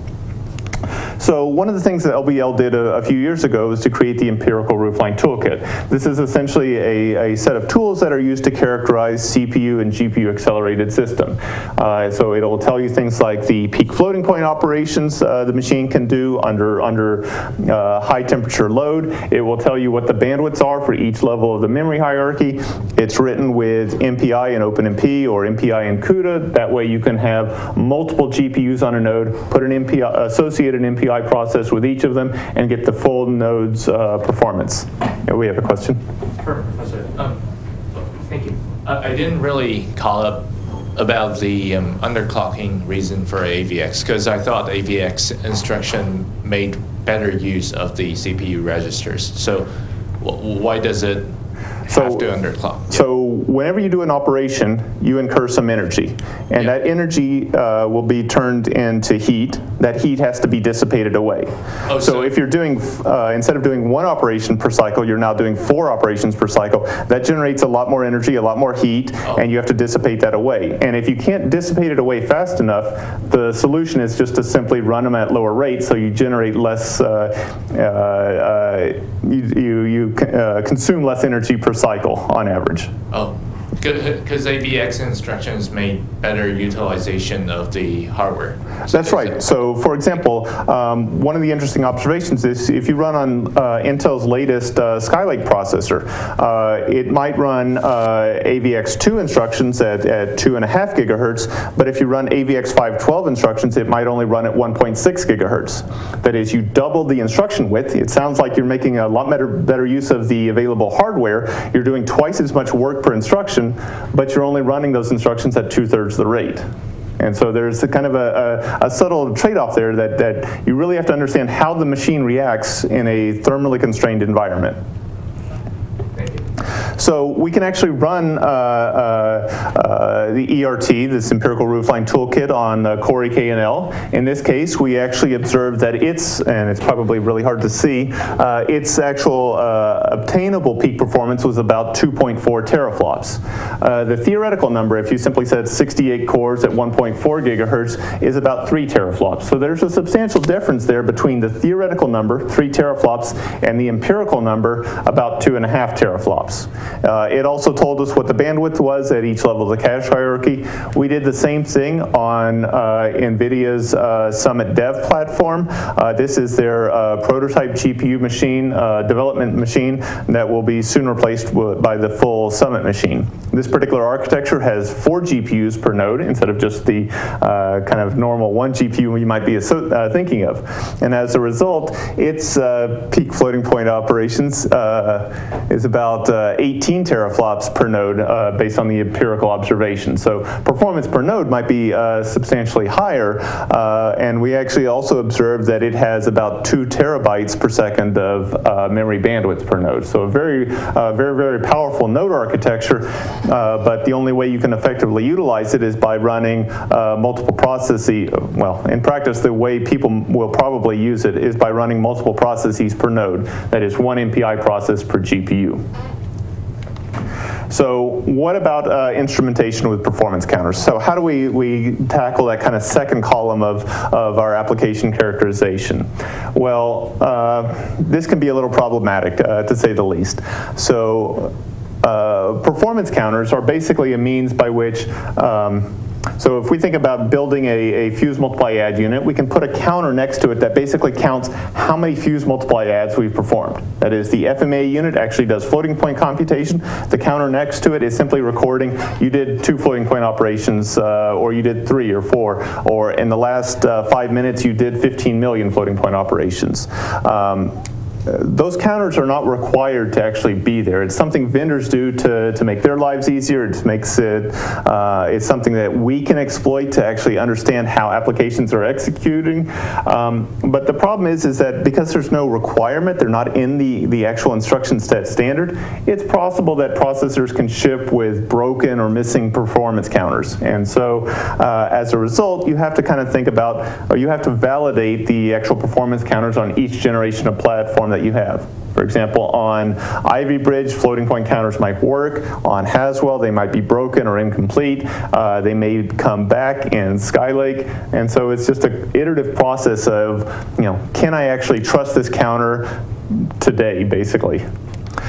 So one of the things that LBL did a few years ago was to create the empirical roofline toolkit. This is essentially a set of tools that are used to characterize CPU and GPU accelerated system. So it'll tell you things like the peak floating point operations the machine can do under high temperature load. It will tell you what the bandwidths are for each level of the memory hierarchy. It's written with MPI and OpenMP or MPI and CUDA. That way you can have multiple GPUs on a node, put an associated MPI process with each of them, and get the full node's performance. Yeah, we have a question. Sure, Professor. Thank you. I didn't really call up about the underclocking reason for AVX, because I thought AVX instruction made better use of the CPU registers. So why does it have to underclock? So whenever you do an operation, you incur some energy, and that energy will be turned into heat. That heat has to be dissipated away. Oh, so if you're doing, instead of doing one operation per cycle, you're now doing 4 operations per cycle. That generates a lot more energy, a lot more heat, and you have to dissipate that away. And if you can't dissipate it away fast enough, the solution is just to simply run them at lower rates, so you generate less, you consume less energy per cycle on average. Oh. Because AVX instructions made better utilization of the hardware. That's right. So, for example, one of the interesting observations is if you run on Intel's latest Skylake processor, it might run AVX2 instructions at 2.5 gigahertz, but if you run AVX 512 instructions, it might only run at 1.6 gigahertz. That is, you double the instruction width. It sounds like you're making a lot better use of the available hardware. You're doing twice as much work per instruction, but you're only running those instructions at 2/3 the rate. And so there's a kind of a subtle trade-off there that you really have to understand how the machine reacts in a thermally constrained environment. So we can actually run the ERT, this Empirical Roofline Toolkit, on Core EK&L. In this case, we actually observed that and it's probably really hard to see, its actual obtainable peak performance was about 2.4 teraflops. The theoretical number, if you simply said 68 cores at 1.4 gigahertz, is about 3 teraflops. So there's a substantial difference there between the theoretical number, 3 teraflops, and the empirical number, about 2.5 teraflops. It also told us what the bandwidth was at each level of the cache hierarchy. We did the same thing on NVIDIA's Summit Dev platform. This is their prototype GPU machine, development machine, that will be soon replaced by the full Summit machine. This particular architecture has 4 GPUs per node instead of just the kind of normal 1 GPU you might be thinking of. And as a result, its peak floating point operations is about 18 teraflops per node based on the empirical observation. So performance per node might be substantially higher, and we actually also observed that it has about 2 terabytes per second of memory bandwidth per node. So a very, very powerful node architecture, but the only way you can effectively utilize it is by running multiple processes. Well, in practice, the way people will probably use it is by running multiple processes per node. That is 1 MPI process per GPU. So what about instrumentation with performance counters? So how do we tackle that kind of second column of our application characterization? Well, this can be a little problematic, to say the least. So performance counters are basically a means by which so if we think about building a fuse multiply add unit, we can put a counter next to it that basically counts how many fuse multiply adds we've performed. That is, the FMA unit actually does floating point computation. The counter next to it is simply recording you did 2 floating point operations, or you did 3 or 4, or in the last 5 minutes you did 15 million floating point operations. Those counters are not required to actually be there. It's something vendors do to make their lives easier. It makes it, it's something that we can exploit to actually understand how applications are executing. But the problem is that because there's no requirement, they're not in the actual instruction set standard, it's possible that processors can ship with broken or missing performance counters. And so as a result, you have to kind of think about, or you have to validate the actual performance counters on each generation of platform that you have. For example, on Ivy Bridge, floating point counters might work. On Haswell, they might be broken or incomplete. They may come back in Skylake. And so it's just an iterative process of, can I actually trust this counter today, basically?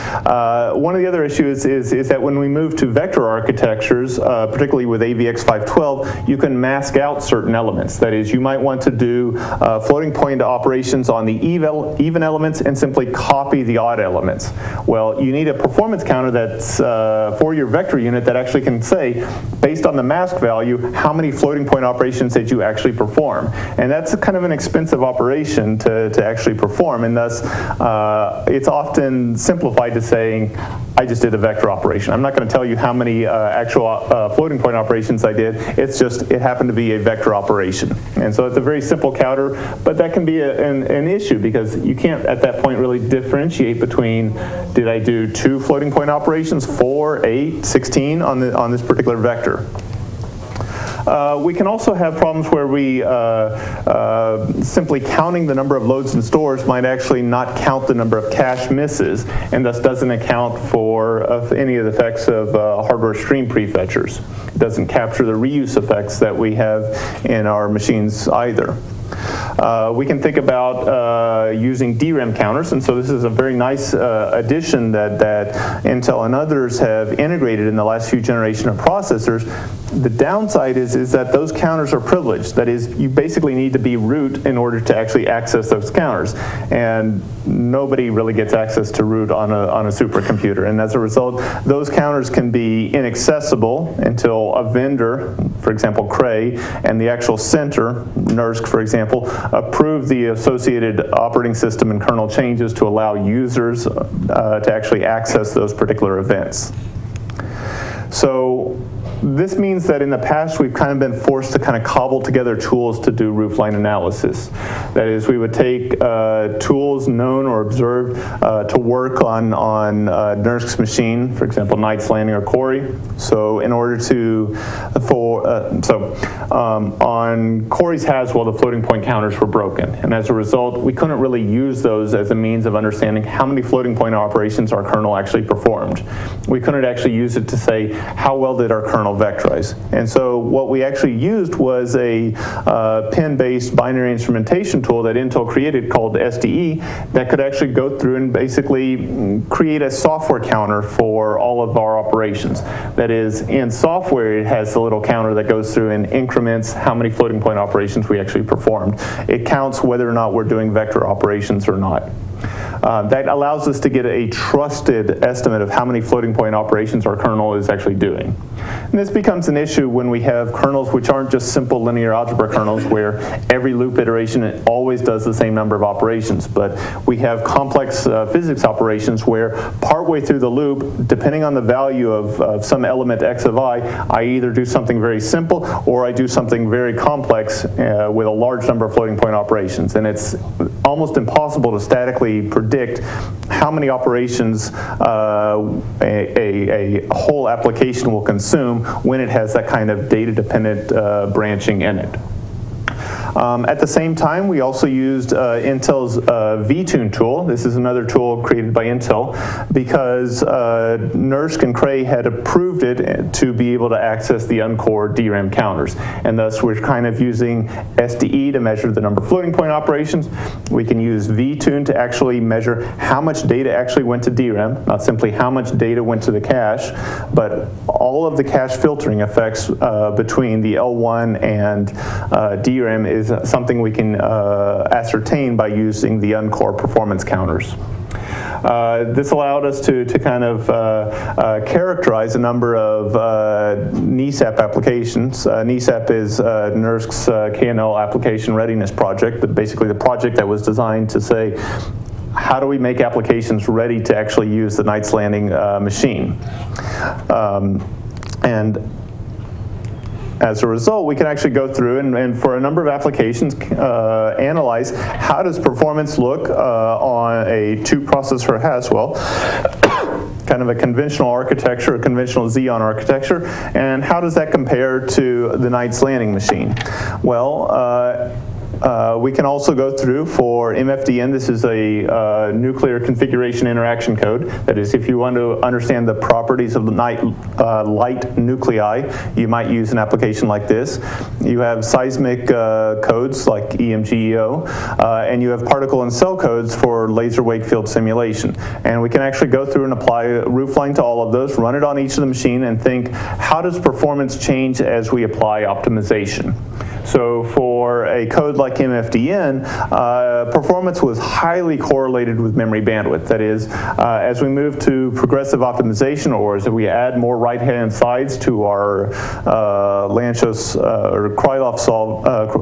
One of the other issues is that when we move to vector architectures, particularly with AVX 512, you can mask out certain elements. That is, you might want to do floating point operations on the even elements and simply copy the odd elements. Well, you need a performance counter that's for your vector unit that actually can say, based on the mask value, how many floating point operations did you actually perform? And that's kind of an expensive operation to actually perform, and thus it's often simplified to saying, I just did a vector operation. I'm not going to tell you how many actual floating point operations I did. It's just, it happened to be a vector operation. And so it's a very simple counter, but that can be an issue because you can't at that point really differentiate between, did I do 2 floating point operations, 4, 8, 16 on this particular vector. We can also have problems where we simply counting the number of loads and stores might actually not count the number of cache misses, and thus doesn't account for any of the effects of hardware stream prefetchers. It doesn't capture the reuse effects that we have in our machines either. We can think about using DRAM counters, and so this is a very nice addition that Intel and others have integrated in the last few generations of processors. The downside is that those counters are privileged. That is, you basically need to be root in order to actually access those counters, and nobody really gets access to root on a supercomputer. And as a result, those counters can be inaccessible until a vendor, for example Cray, and the actual center, NERSC for example, approve the associated operating system and kernel changes to allow users to actually access those particular events. So this means that in the past we've kind of been forced to kind of cobble together tools to do roofline analysis. That is, we would take tools known or observed to work on NERSC's machine, for example Knight's Landing or Cori. So in order to, on Cori's Haswell the floating point counters were broken, and as a result we couldn't really use those as a means of understanding how many floating point operations our kernel actually performed. We couldn't actually use it to say how well did our kernel vectorize. And so what we actually used was a pin-based binary instrumentation tool that Intel created called SDE that could actually go through and basically create a software counter for all of our operations. That is, in software it has the little counter that goes through and increments how many floating point operations we actually performed. It counts whether or not we're doing vector operations or not. That allows us to get a trusted estimate of how many floating point operations our kernel is actually doing. And this becomes an issue when we have kernels which aren't just simple linear algebra kernels where every loop iteration always does the same number of operations, but we have complex physics operations where partway through the loop, depending on the value of some element x of I either do something very simple or I do something very complex with a large number of floating point operations. And it's almost impossible to statically predict how many operations a whole application will consume when it has that kind of data-dependent branching in it. At the same time, we also used Intel's vTune tool. This is another tool created by Intel because NERSC and Cray had approved it to be able to access the uncore DRAM counters. And thus, we're kind of using SDE to measure the number of floating point operations. We can use vTune to actually measure how much data actually went to DRAM, not simply how much data went to the cache, but all of the cache filtering effects between the L1 and DRAM is something we can ascertain by using the uncore performance counters. This allowed us to kind of characterize a number of NESAP applications. NESAP is NERSC's KNL application readiness project, basically the project that was designed to say, how do we make applications ready to actually use the Knight's Landing machine? And as a result, we can actually go through and for a number of applications analyze how does performance look on a 2-processor Haswell, kind of a conventional architecture, a conventional Xeon architecture, and how does that compare to the Knight's Landing machine? Well, we can also go through for MFDN. This is a nuclear configuration interaction code. That is, if you want to understand the properties of the light nuclei, you might use an application like this. You have seismic codes like EMGEO, and you have particle and cell codes for laser wake field simulation. And we can actually go through and apply a roofline to all of those, run it on each of the machine, and think, how does performance change as we apply optimization? So for a code like MFDN, performance was highly correlated with memory bandwidth. That is, as we move to progressive optimization, or as we add more right-hand sides to our Lanczos or Krylov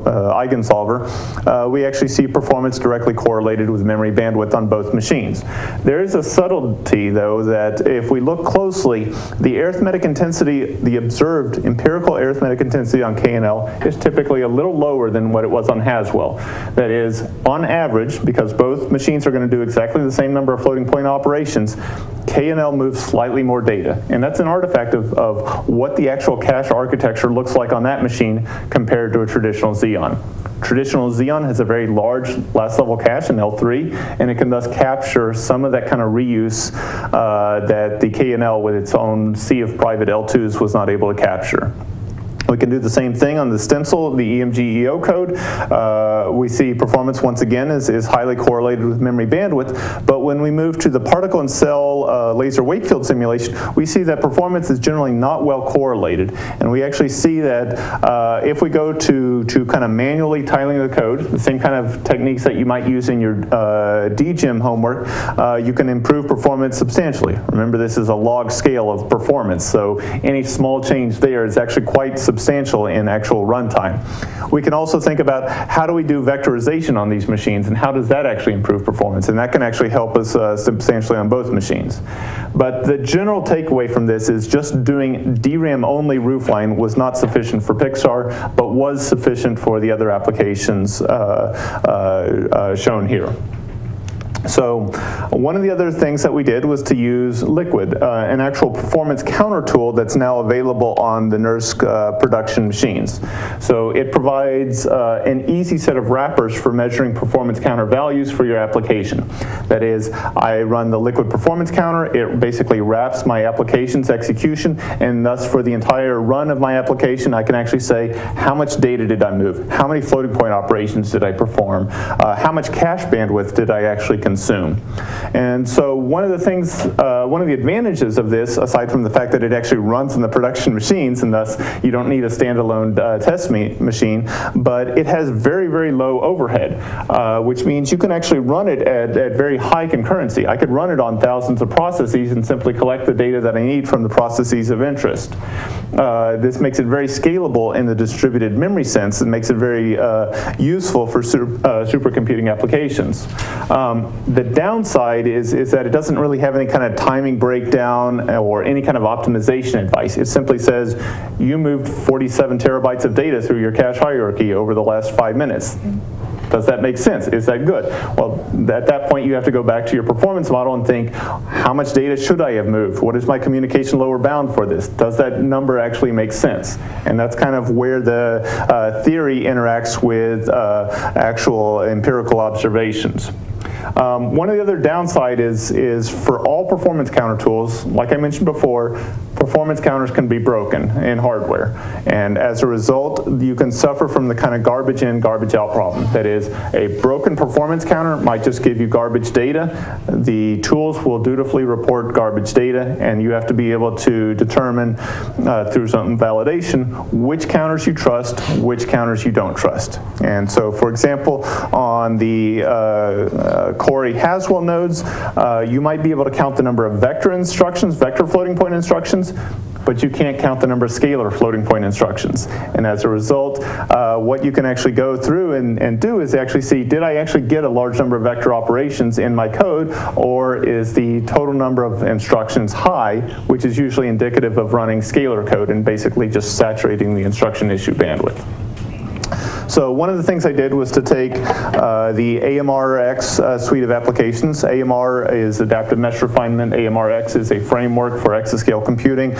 eigensolver, we actually see performance directly correlated with memory bandwidth on both machines. There is a subtlety, though, that if we look closely, the arithmetic intensity, the observed empirical arithmetic intensity on KNL is typically a little lower than what it was on Haswell. That is, on average, because both machines are going to do exactly the same number of floating point operations, KNL moves slightly more data. And that's an artifact of what the actual cache architecture looks like on that machine compared to a traditional Xeon. Traditional Xeon has a very large last level cache in L3, and it can thus capture some of that kind of reuse that the KNL with its own sea of private L2s was not able to capture. We can do the same thing on the stencil, the EMG-EO code. We see performance, once again, is highly correlated with memory bandwidth, but when we move to the particle and cell laser wake field simulation, we see that performance is generally not well correlated, and we actually see that if we go to kind of manually tiling the code, the same kind of techniques that you might use in your DGEM homework, you can improve performance substantially. Remember, this is a log scale of performance, so any small change there is actually quite substantial in actual runtime. We can also think about how do we do vectorization on these machines, and how does that actually improve performance, and that can actually help us substantially on both machines. But the general takeaway from this is just doing DRAM-only roofline was not sufficient for Pixar, but was sufficient for the other applications shown here. So one of the other things that we did was to use Liquid, an actual performance counter tool that's now available on the NERSC production machines. So it provides an easy set of wrappers for measuring performance counter values for your application. That is, I run the Liquid performance counter, it basically wraps my application's execution, and thus for the entire run of my application, I can actually say how much data did I move, how many floating point operations did I perform, how much cache bandwidth did I actually consume. And so one of the things, one of the advantages of this, aside from the fact that it actually runs in the production machines, and thus you don't need a standalone test machine, but it has very, very low overhead, which means you can actually run it at very high concurrency. I could run it on thousands of processes and simply collect the data that I need from the processes of interest. This makes it very scalable in the distributed memory sense, and makes it very useful for supercomputing applications. The downside is that it doesn't really have any kind of timing breakdown or any kind of optimization advice. It simply says, you moved 47 terabytes of data through your cache hierarchy over the last 5 minutes. Does that make sense? Is that good? Well, at that point, you have to go back to your performance model and think, how much data should I have moved? What is my communication lower bound for this? Does that number actually make sense? And that's kind of where the theory interacts with actual empirical observations. One of the other downside is for all performance counter tools, like I mentioned before, performance counters can be broken in hardware. And as a result, you can suffer from the kind of garbage in, garbage out problem. That is, a broken performance counter might just give you garbage data. The tools will dutifully report garbage data, and you have to be able to determine through some validation which counters you trust, which counters you don't trust. And so, for example, on the Corey Haswell nodes, you might be able to count the number of vector instructions, vector floating point instructions, but you can't count the number of scalar floating point instructions. And as a result, what you can actually go through and do is actually see, did I actually get a large number of vector operations in my code, or is the total number of instructions high, which is usually indicative of running scalar code and basically just saturating the instruction issue bandwidth. So one of the things I did was to take the AMRX suite of applications. AMR is Adaptive Mesh Refinement. AMRX is a framework for exascale computing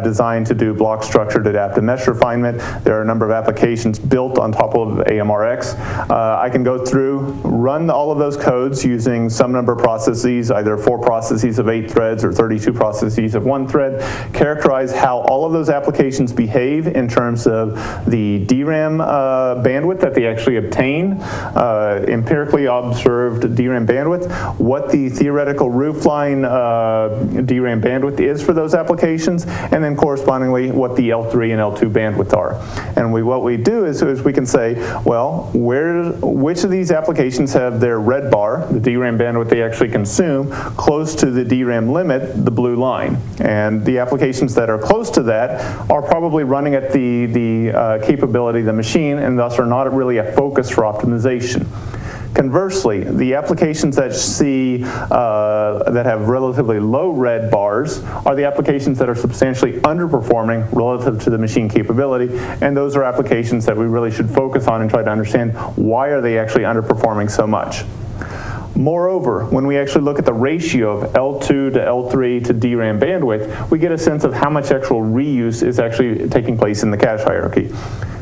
designed to do block structured adaptive mesh refinement. There are a number of applications built on top of AMRX. I can go through, run all of those codes using some number of processes, either 4 processes of 8 threads or 32 processes of 1 thread, characterize how all of those applications behave in terms of the DRAM bandwidth that they actually obtain, empirically observed DRAM bandwidth, what the theoretical roofline DRAM bandwidth is for those applications, and then correspondingly what the L3 and L2 bandwidth are. And what we do is we can say, well, which of these applications have their red bar, the DRAM bandwidth they actually consume, close to the DRAM limit, the blue line. And the applications that are close to that are probably running at the capability of the machine, and thus are not really a focus for optimization. Conversely, the applications that that have relatively low red bars are the applications that are substantially underperforming relative to the machine capability, and those are applications that we really should focus on and try to understand why are they actually underperforming so much. Moreover, when we actually look at the ratio of L2 to L3 to DRAM bandwidth, we get a sense of how much actual reuse is actually taking place in the cache hierarchy.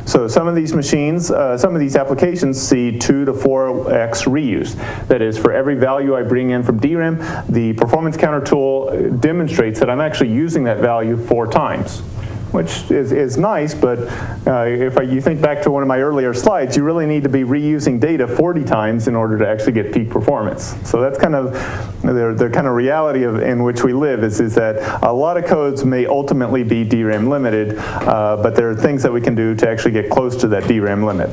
So some of these machines, some of these applications see 2 to 4x reuse. That is, for every value I bring in from DRAM, the performance counter tool demonstrates that I'm actually using that value 4 times. which is nice, but if you think back to one of my earlier slides, you really need to be reusing data 40 times in order to actually get peak performance. So that's kind of the kind of reality in which we live is that a lot of codes may ultimately be DRAM limited, but there are things that we can do to actually get close to that DRAM limit.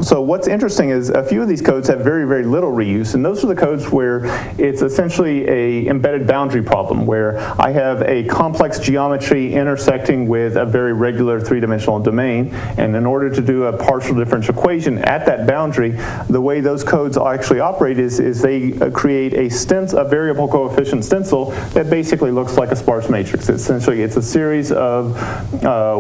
So what's interesting is a few of these codes have very, very little reuse, and those are the codes where it's essentially a embedded boundary problem, where I have a complex geometry intersecting with a very regular three-dimensional domain, and in order to do a partial differential equation at that boundary, the way those codes actually operate is they create a variable coefficient stencil that basically looks like a sparse matrix. Essentially, it's a series of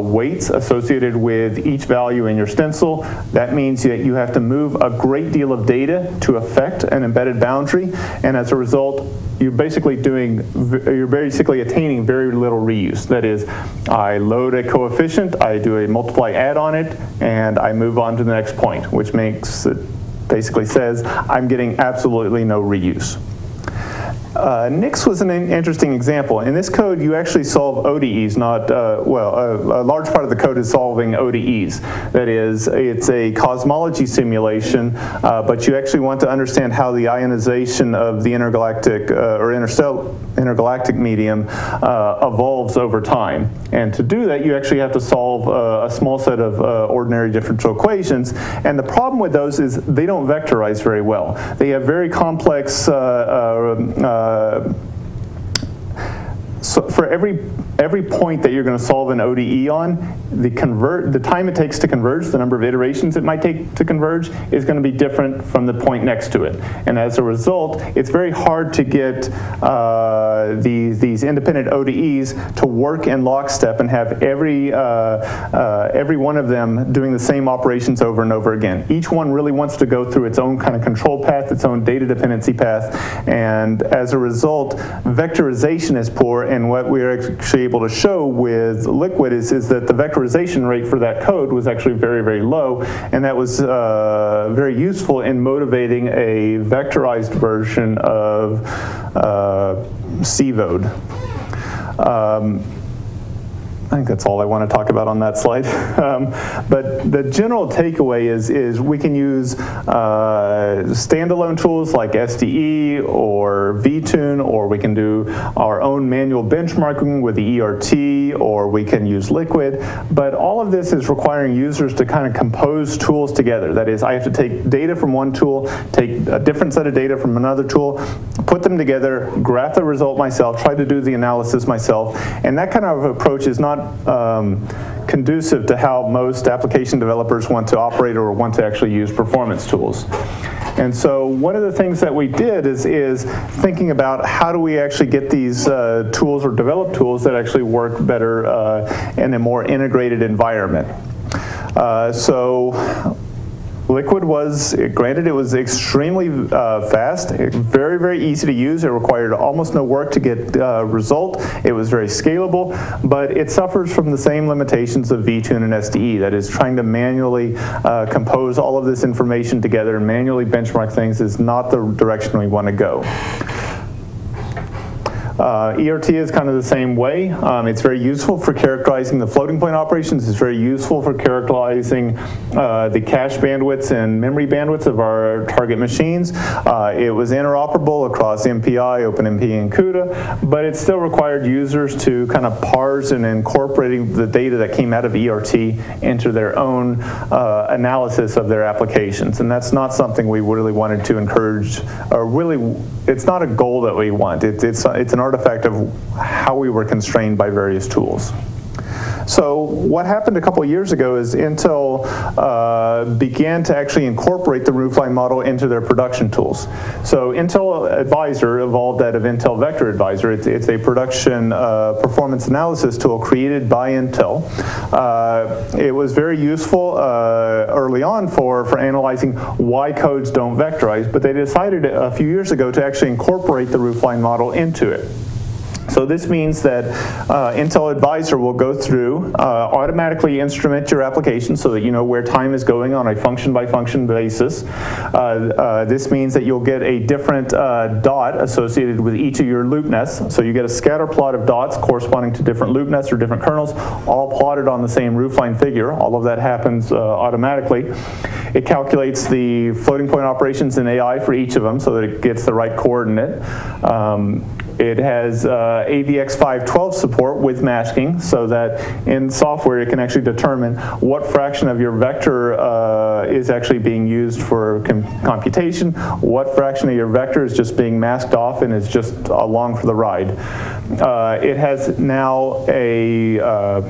weights associated with each value in your stencil. That means that you have to move a great deal of data to affect an embedded boundary, and as a result, you're basically attaining very little reuse. That is, I load a coefficient, I do a multiply add on it, and I move on to the next point, which makes it basically says I'm getting absolutely no reuse. Nix was an interesting example. In this code, you actually solve ODEs, not, a large part of the code is solving ODEs. That is, it's a cosmology simulation, but you actually want to understand how the ionization of the intergalactic or intergalactic medium evolves over time. And to do that, you actually have to solve a small set of ordinary differential equations. And the problem with those is they don't vectorize very well. They have very complex so for every point that you're going to solve an ODE on, the time it takes to converge, the number of iterations it might take to converge, is going to be different from the point next to it. And as a result, it's very hard to get these independent ODEs to work in lockstep and have every one of them doing the same operations over and over again. Each one really wants to go through its own kind of control path, its own data dependency path, and as a result, vectorization is poor. And what we're actually able to show with Liquid is that the vectorization rate for that code was actually very, very low, and that was very useful in motivating a vectorized version of CVOD. I think that's all I want to talk about on that slide. But the general takeaway is we can use standalone tools like SDE or VTune, or we can do our own manual benchmarking with the ERT, or we can use Liquid. But all of this is requiring users to kind of compose tools together. That is, I have to take data from one tool, take a different set of data from another tool, put them together, graph the result myself, try to do the analysis myself. And that kind of approach is not conducive to how most application developers want to operate or want to actually use performance tools. And so one of the things that we did is thinking about how do we actually get these tools or develop tools that actually work better in a more integrated environment. So Liquid was, granted, it was extremely fast, very, very easy to use. It required almost no work to get result. It was very scalable, but it suffers from the same limitations of VTune and SDE. That is, trying to manually compose all of this information together and manually benchmark things is not the direction we want to go. ERT is kind of the same way. It's very useful for characterizing the floating point operations. It's very useful for characterizing the cache bandwidths and memory bandwidths of our target machines. It was interoperable across MPI, OpenMP, and CUDA, but it still required users to kind of parse and incorporating the data that came out of ERT into their own analysis of their applications. And that's not something we really wanted to encourage, or really, it's not a goal that we want. It's an artifact of how we were constrained by various tools. So what happened a couple of years ago is Intel began to actually incorporate the roofline model into their production tools. So Intel Advisor evolved out of Intel Vector Advisor. It's a production performance analysis tool created by Intel. It was very useful early on for analyzing why codes don't vectorize, but they decided a few years ago to actually incorporate the roofline model into it. So this means that Intel Advisor will go through, automatically instrument your application so that you know where time is going on a function-by-function basis. This means that you'll get a different dot associated with each of your loop nests. So you get a scatter plot of dots corresponding to different loop nests or different kernels, all plotted on the same roofline figure. All of that happens automatically. It calculates the floating point operations in AI for each of them so that it gets the right coordinate. It has AVX512 support with masking so that in software it can actually determine what fraction of your vector is actually being used for computation, what fraction of your vector is just being masked off and is just along for the ride. It has now a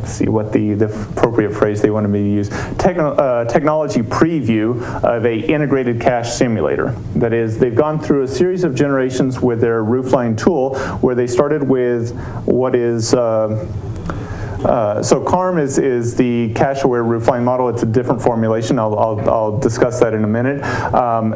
see what the appropriate phrase they wanted me to use, technology preview of a integrated cache simulator. That is, they've gone through a series of generations with their roofline tool where they started with what is so CARM is the cache-aware roofline model. It's a different formulation. I'll discuss that in a minute.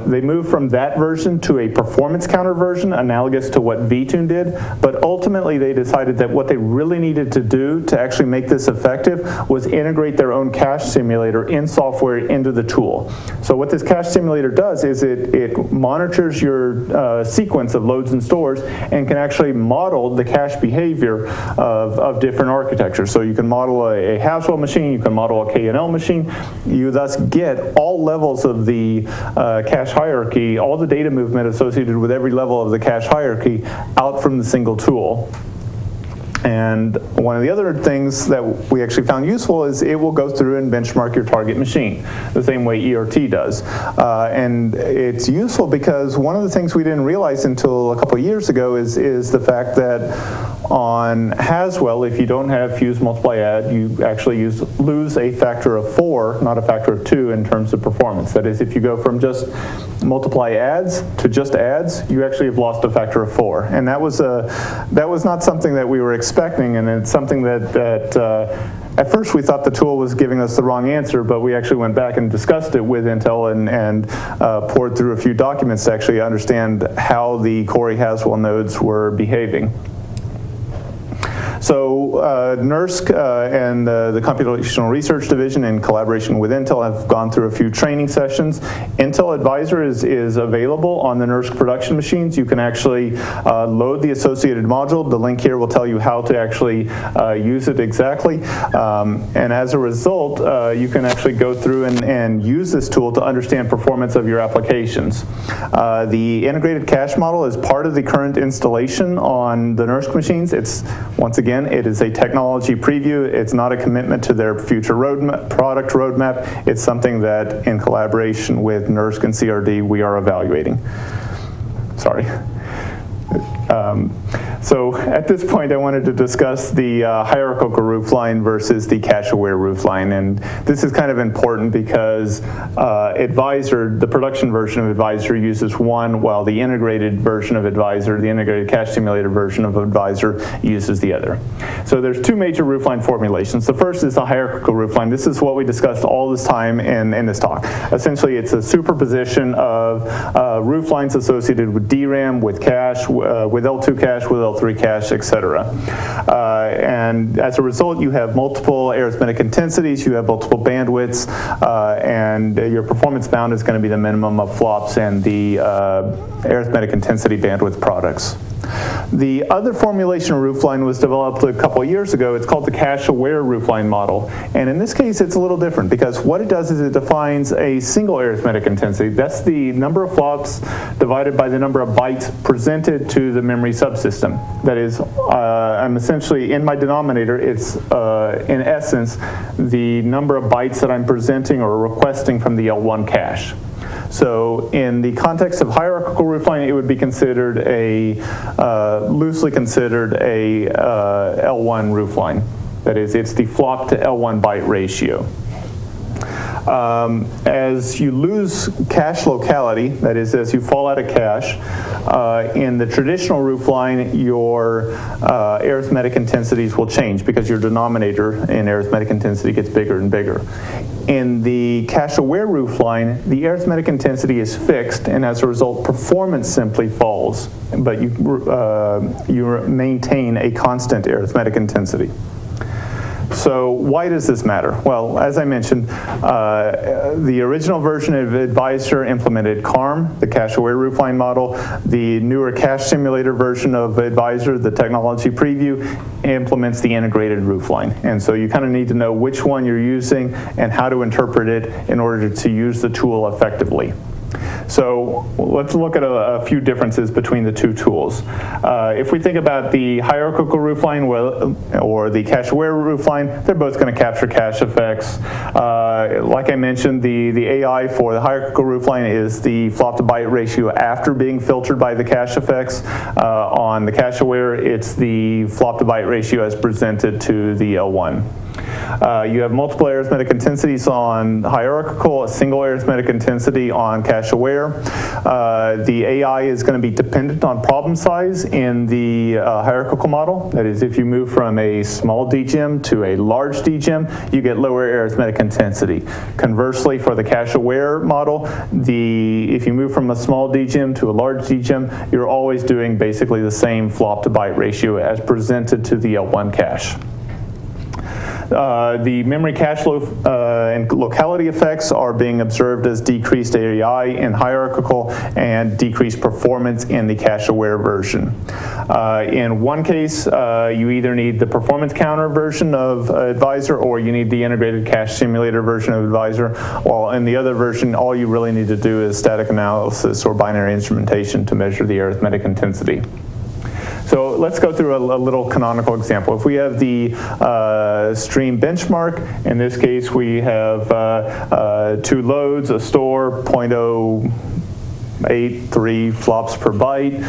They moved from that version to a performance counter version, analogous to what vTune did. But ultimately, they decided that what they really needed to do to actually make this effective was integrate their own cache simulator in software into the tool. So what this cache simulator does is it monitors your sequence of loads and stores and can actually model the cache behavior of different architectures. So you can model a Haswell machine, you can model a K&L machine. You thus get all levels of the cache hierarchy, all the data movement associated with every level of the cache hierarchy out from the single tool. And one of the other things that we actually found useful is it will go through and benchmark your target machine, the same way ERT does. And it's useful because one of the things we didn't realize until a couple of years ago is the fact that on Haswell, if you don't have fuse multiply add, you actually lose a factor of 4, not a factor of 2 in terms of performance. That is, if you go from just multiply adds to just adds, you actually have lost a factor of 4. And that was not something that we were expecting, and it's something that at first we thought the tool was giving us the wrong answer, but we actually went back and discussed it with Intel and poured through a few documents to actually understand how the Cori Haswell nodes were behaving. So NERSC and the Computational Research Division in collaboration with Intel have gone through a few training sessions. Intel Advisor is available on the NERSC production machines. You can actually load the associated module. The link here will tell you how to actually use it exactly. And as a result, you can actually go through and use this tool to understand performance of your applications. The integrated cache model is part of the current installation on the NERSC machines. It's, once again, it is a technology preview. It's not a commitment to their future product roadmap. It's something that, in collaboration with NERSC and CRD, we are evaluating. Sorry. So at this point, I wanted to discuss the hierarchical roofline versus the cache-aware roofline. And this is kind of important because Advisor, the production version of Advisor, uses one, while the integrated version of Advisor, the integrated cache simulator version of Advisor, uses the other. So there's two major roofline formulations. The first is the hierarchical roofline. This is what we discussed all this time in this talk. Essentially, it's a superposition of rooflines associated with DRAM, with cache, with L2 cache, with L3 cache, etc. And as a result, you have multiple arithmetic intensities, you have multiple bandwidths, and your performance bound is going to be the minimum of flops and the arithmetic intensity bandwidth products. The other formulation of roofline was developed a couple of years ago. It's called the cache-aware roofline model. And in this case, it's a little different because what it does is it defines a single arithmetic intensity. That's the number of flops divided by the number of bytes presented to the memory subsystem. That is, I'm essentially, in my denominator, it's in essence the number of bytes that I'm presenting or requesting from the L1 cache. So in the context of hierarchical roofline, it would be considered loosely considered a L1 roofline. That is, it's the flop to L1 byte ratio. As you lose cache locality, that is, as you fall out of cache, in the traditional roofline, your arithmetic intensities will change because your denominator in arithmetic intensity gets bigger and bigger. in the cache-aware roofline, the arithmetic intensity is fixed, and as a result, performance simply falls, but you maintain a constant arithmetic intensity. So why does this matter? Well, as I mentioned, the original version of Advisor implemented CARM, the cache-aware roofline model. The newer cache simulator version of Advisor, the technology preview, implements the integrated roofline. And so you kind of need to know which one you're using and how to interpret it in order to use the tool effectively. So let's look at a few differences between the two tools. If we think about the hierarchical roofline or the cache-aware roofline, they're both going to capture cache effects. Like I mentioned, the AI for the hierarchical roofline is the flop to byte ratio after being filtered by the cache effects. On the cache-aware, it's the flop to byte ratio as presented to the L1. You have multiple arithmetic intensities on hierarchical, a single arithmetic intensity on cache-aware. The AI is going to be dependent on problem size in the hierarchical model. That is, if you move from a small dgem to a large dgem, you get lower arithmetic intensity. Conversely, for the cache-aware model, if you move from a small dgem to a large dgem, you're always doing basically the same flop to byte ratio as presented to the L1 cache. The memory cache and locality effects are being observed as decreased AEI in hierarchical and decreased performance in the cache-aware version. In one case, you either need the performance counter version of Advisor or you need the integrated cache simulator version of Advisor, while in the other version, all you really need to do is static analysis or binary instrumentation to measure the arithmetic intensity. So let's go through a little canonical example. If we have the stream benchmark, in this case we have 2 loads, a store, 0.083 flops per byte.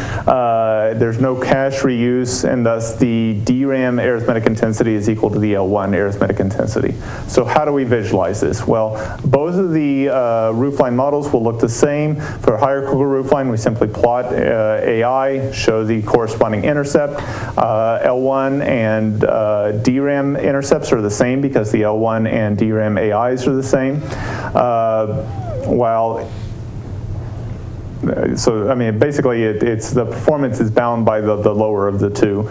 There's no cache reuse, and thus the DRAM arithmetic intensity is equal to the L1 arithmetic intensity. So how do we visualize this? Well, both of the roofline models will look the same. For hierarchical roofline, we simply plot AI, show the corresponding intercept. L1 and DRAM intercepts are the same because the L1 and DRAM AIs are the same. So, I mean, basically, it's the performance is bound by the lower of the two.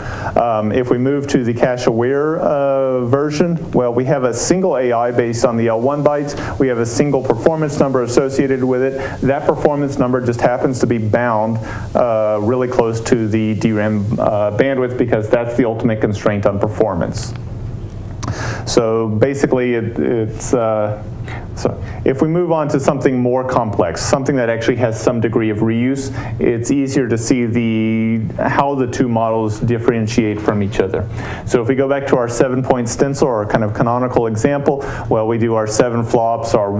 If we move to the cache-aware version, well, we have a single AI based on the L1 bytes. We have a single performance number associated with it. That performance number just happens to be bound really close to the DRAM bandwidth because that's the ultimate constraint on performance. So basically, so if we move on to something more complex, something that actually has some degree of reuse, it's easier to see how the two models differentiate from each other. So if we go back to our 7-point stencil, or kind of canonical example, well, we do our 7 flops, our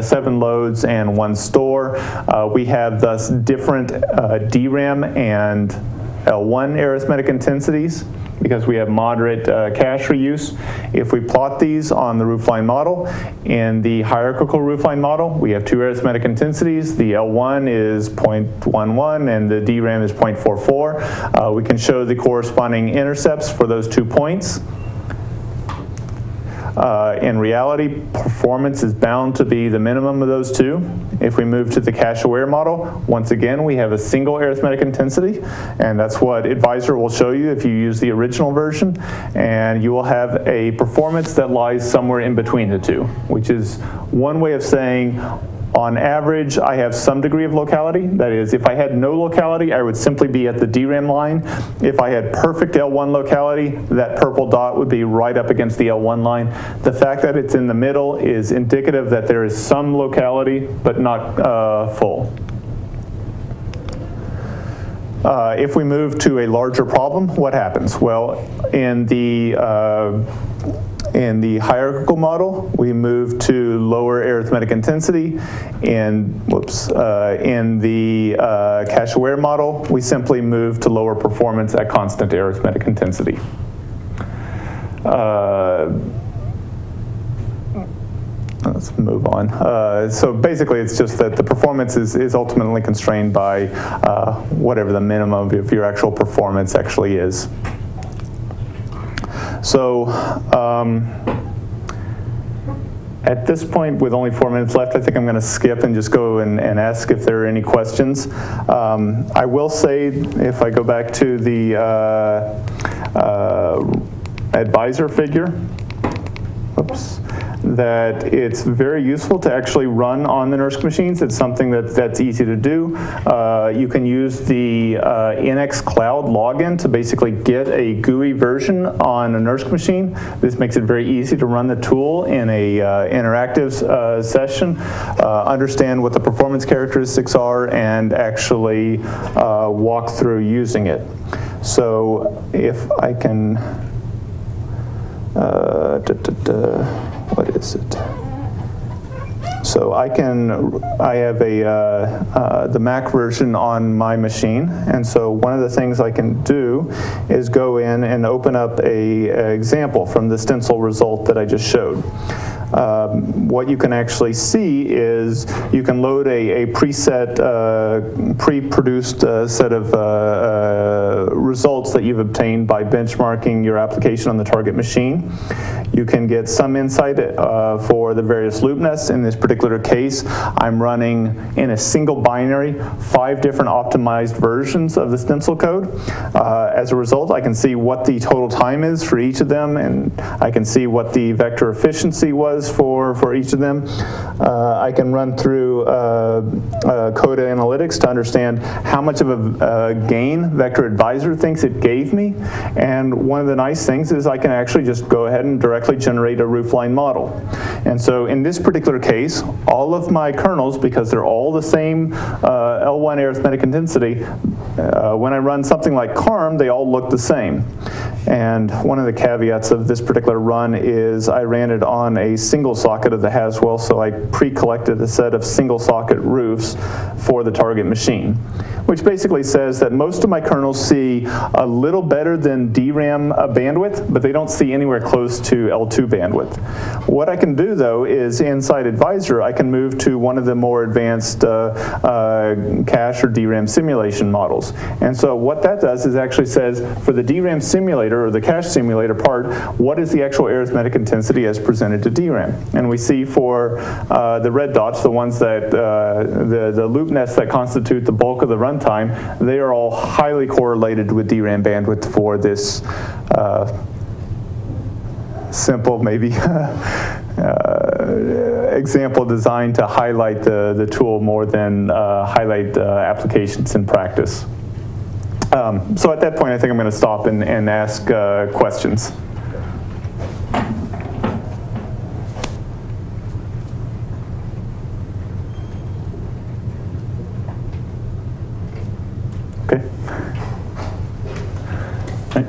7 loads, and 1 store. We have thus different DRAM and L1 arithmetic intensities, because we have moderate cache reuse. If we plot these on the roofline model, in the hierarchical roofline model, we have 2 arithmetic intensities. The L1 is 0.11 and the DRAM is 0.44. We can show the corresponding intercepts for those 2 points. In reality, performance is bound to be the minimum of those two. If we move to the cache-aware model, once again, we have a single arithmetic intensity, and that's what Advisor will show you if you use the original version, and you will have a performance that lies somewhere in between the two, which is one way of saying, on average, I have some degree of locality. That is, if I had no locality, I would simply be at the DRAM line. If I had perfect L1 locality, that purple dot would be right up against the L1 line. The fact that it's in the middle is indicative that there is some locality, but not full. If we move to a larger problem, what happens? Well, in the hierarchical model, we move to lower arithmetic intensity. In the cache-aware model, we simply move to lower performance at constant arithmetic intensity. Let's move on. So basically, it's just that the performance is ultimately constrained by whatever the minimum of your actual performance actually is. At this point, with only 4 minutes left, I think I'm going to skip and just go and ask if there are any questions. I will say, if I go back to the advisor figure, oops, that it's very useful to actually run on the NERSC machines. It's something that's easy to do. You can use the NX Cloud login to basically get a GUI version on a NERSC machine. This makes it very easy to run the tool in a interactive session, understand what the performance characteristics are, and actually walk through using it. So if I can, what is it? So I have the Mac version on my machine, and so one of the things I can do is go in and open up an example from the stencil result that I just showed. What you can actually see is you can load a preset, pre-produced set of results that you've obtained by benchmarking your application on the target machine. You can get some insight for the various loop nests. In this particular case, I'm running in a single binary 5 different optimized versions of the stencil code. As a result, I can see what the total time is for each of them, and I can see what the vector efficiency was for each of them. I can run through code analytics to understand how much of a gain Vector Advisor thinks it gave me. And one of the nice things is I can actually just go ahead and directly generate a roofline model. And so in this particular case, all of my kernels, because they're all the same L1 arithmetic intensity, when I run something like CARM, they all look the same. And one of the caveats of this particular run is I ran it on a single socket of the Haswell, so I pre-collected a set of single socket roofs for the target machine, which basically says that most of my kernels see a little better than DRAM bandwidth, but they don't see anywhere close to L2 bandwidth. What I can do, though, is inside Advisor, I can move to one of the more advanced cache or DRAM simulation models. And so what that does is actually says, for the DRAM simulator, or the cache simulator part, what is the actual arithmetic intensity as presented to DRAM? And we see for the red dots, the ones that, the loop nests that constitute the bulk of the runtime, they are all highly correlated with DRAM bandwidth for this simple, maybe, example designed to highlight the tool more than highlight applications in practice. So at that point, I think I'm going to stop and ask questions. Okay. Right.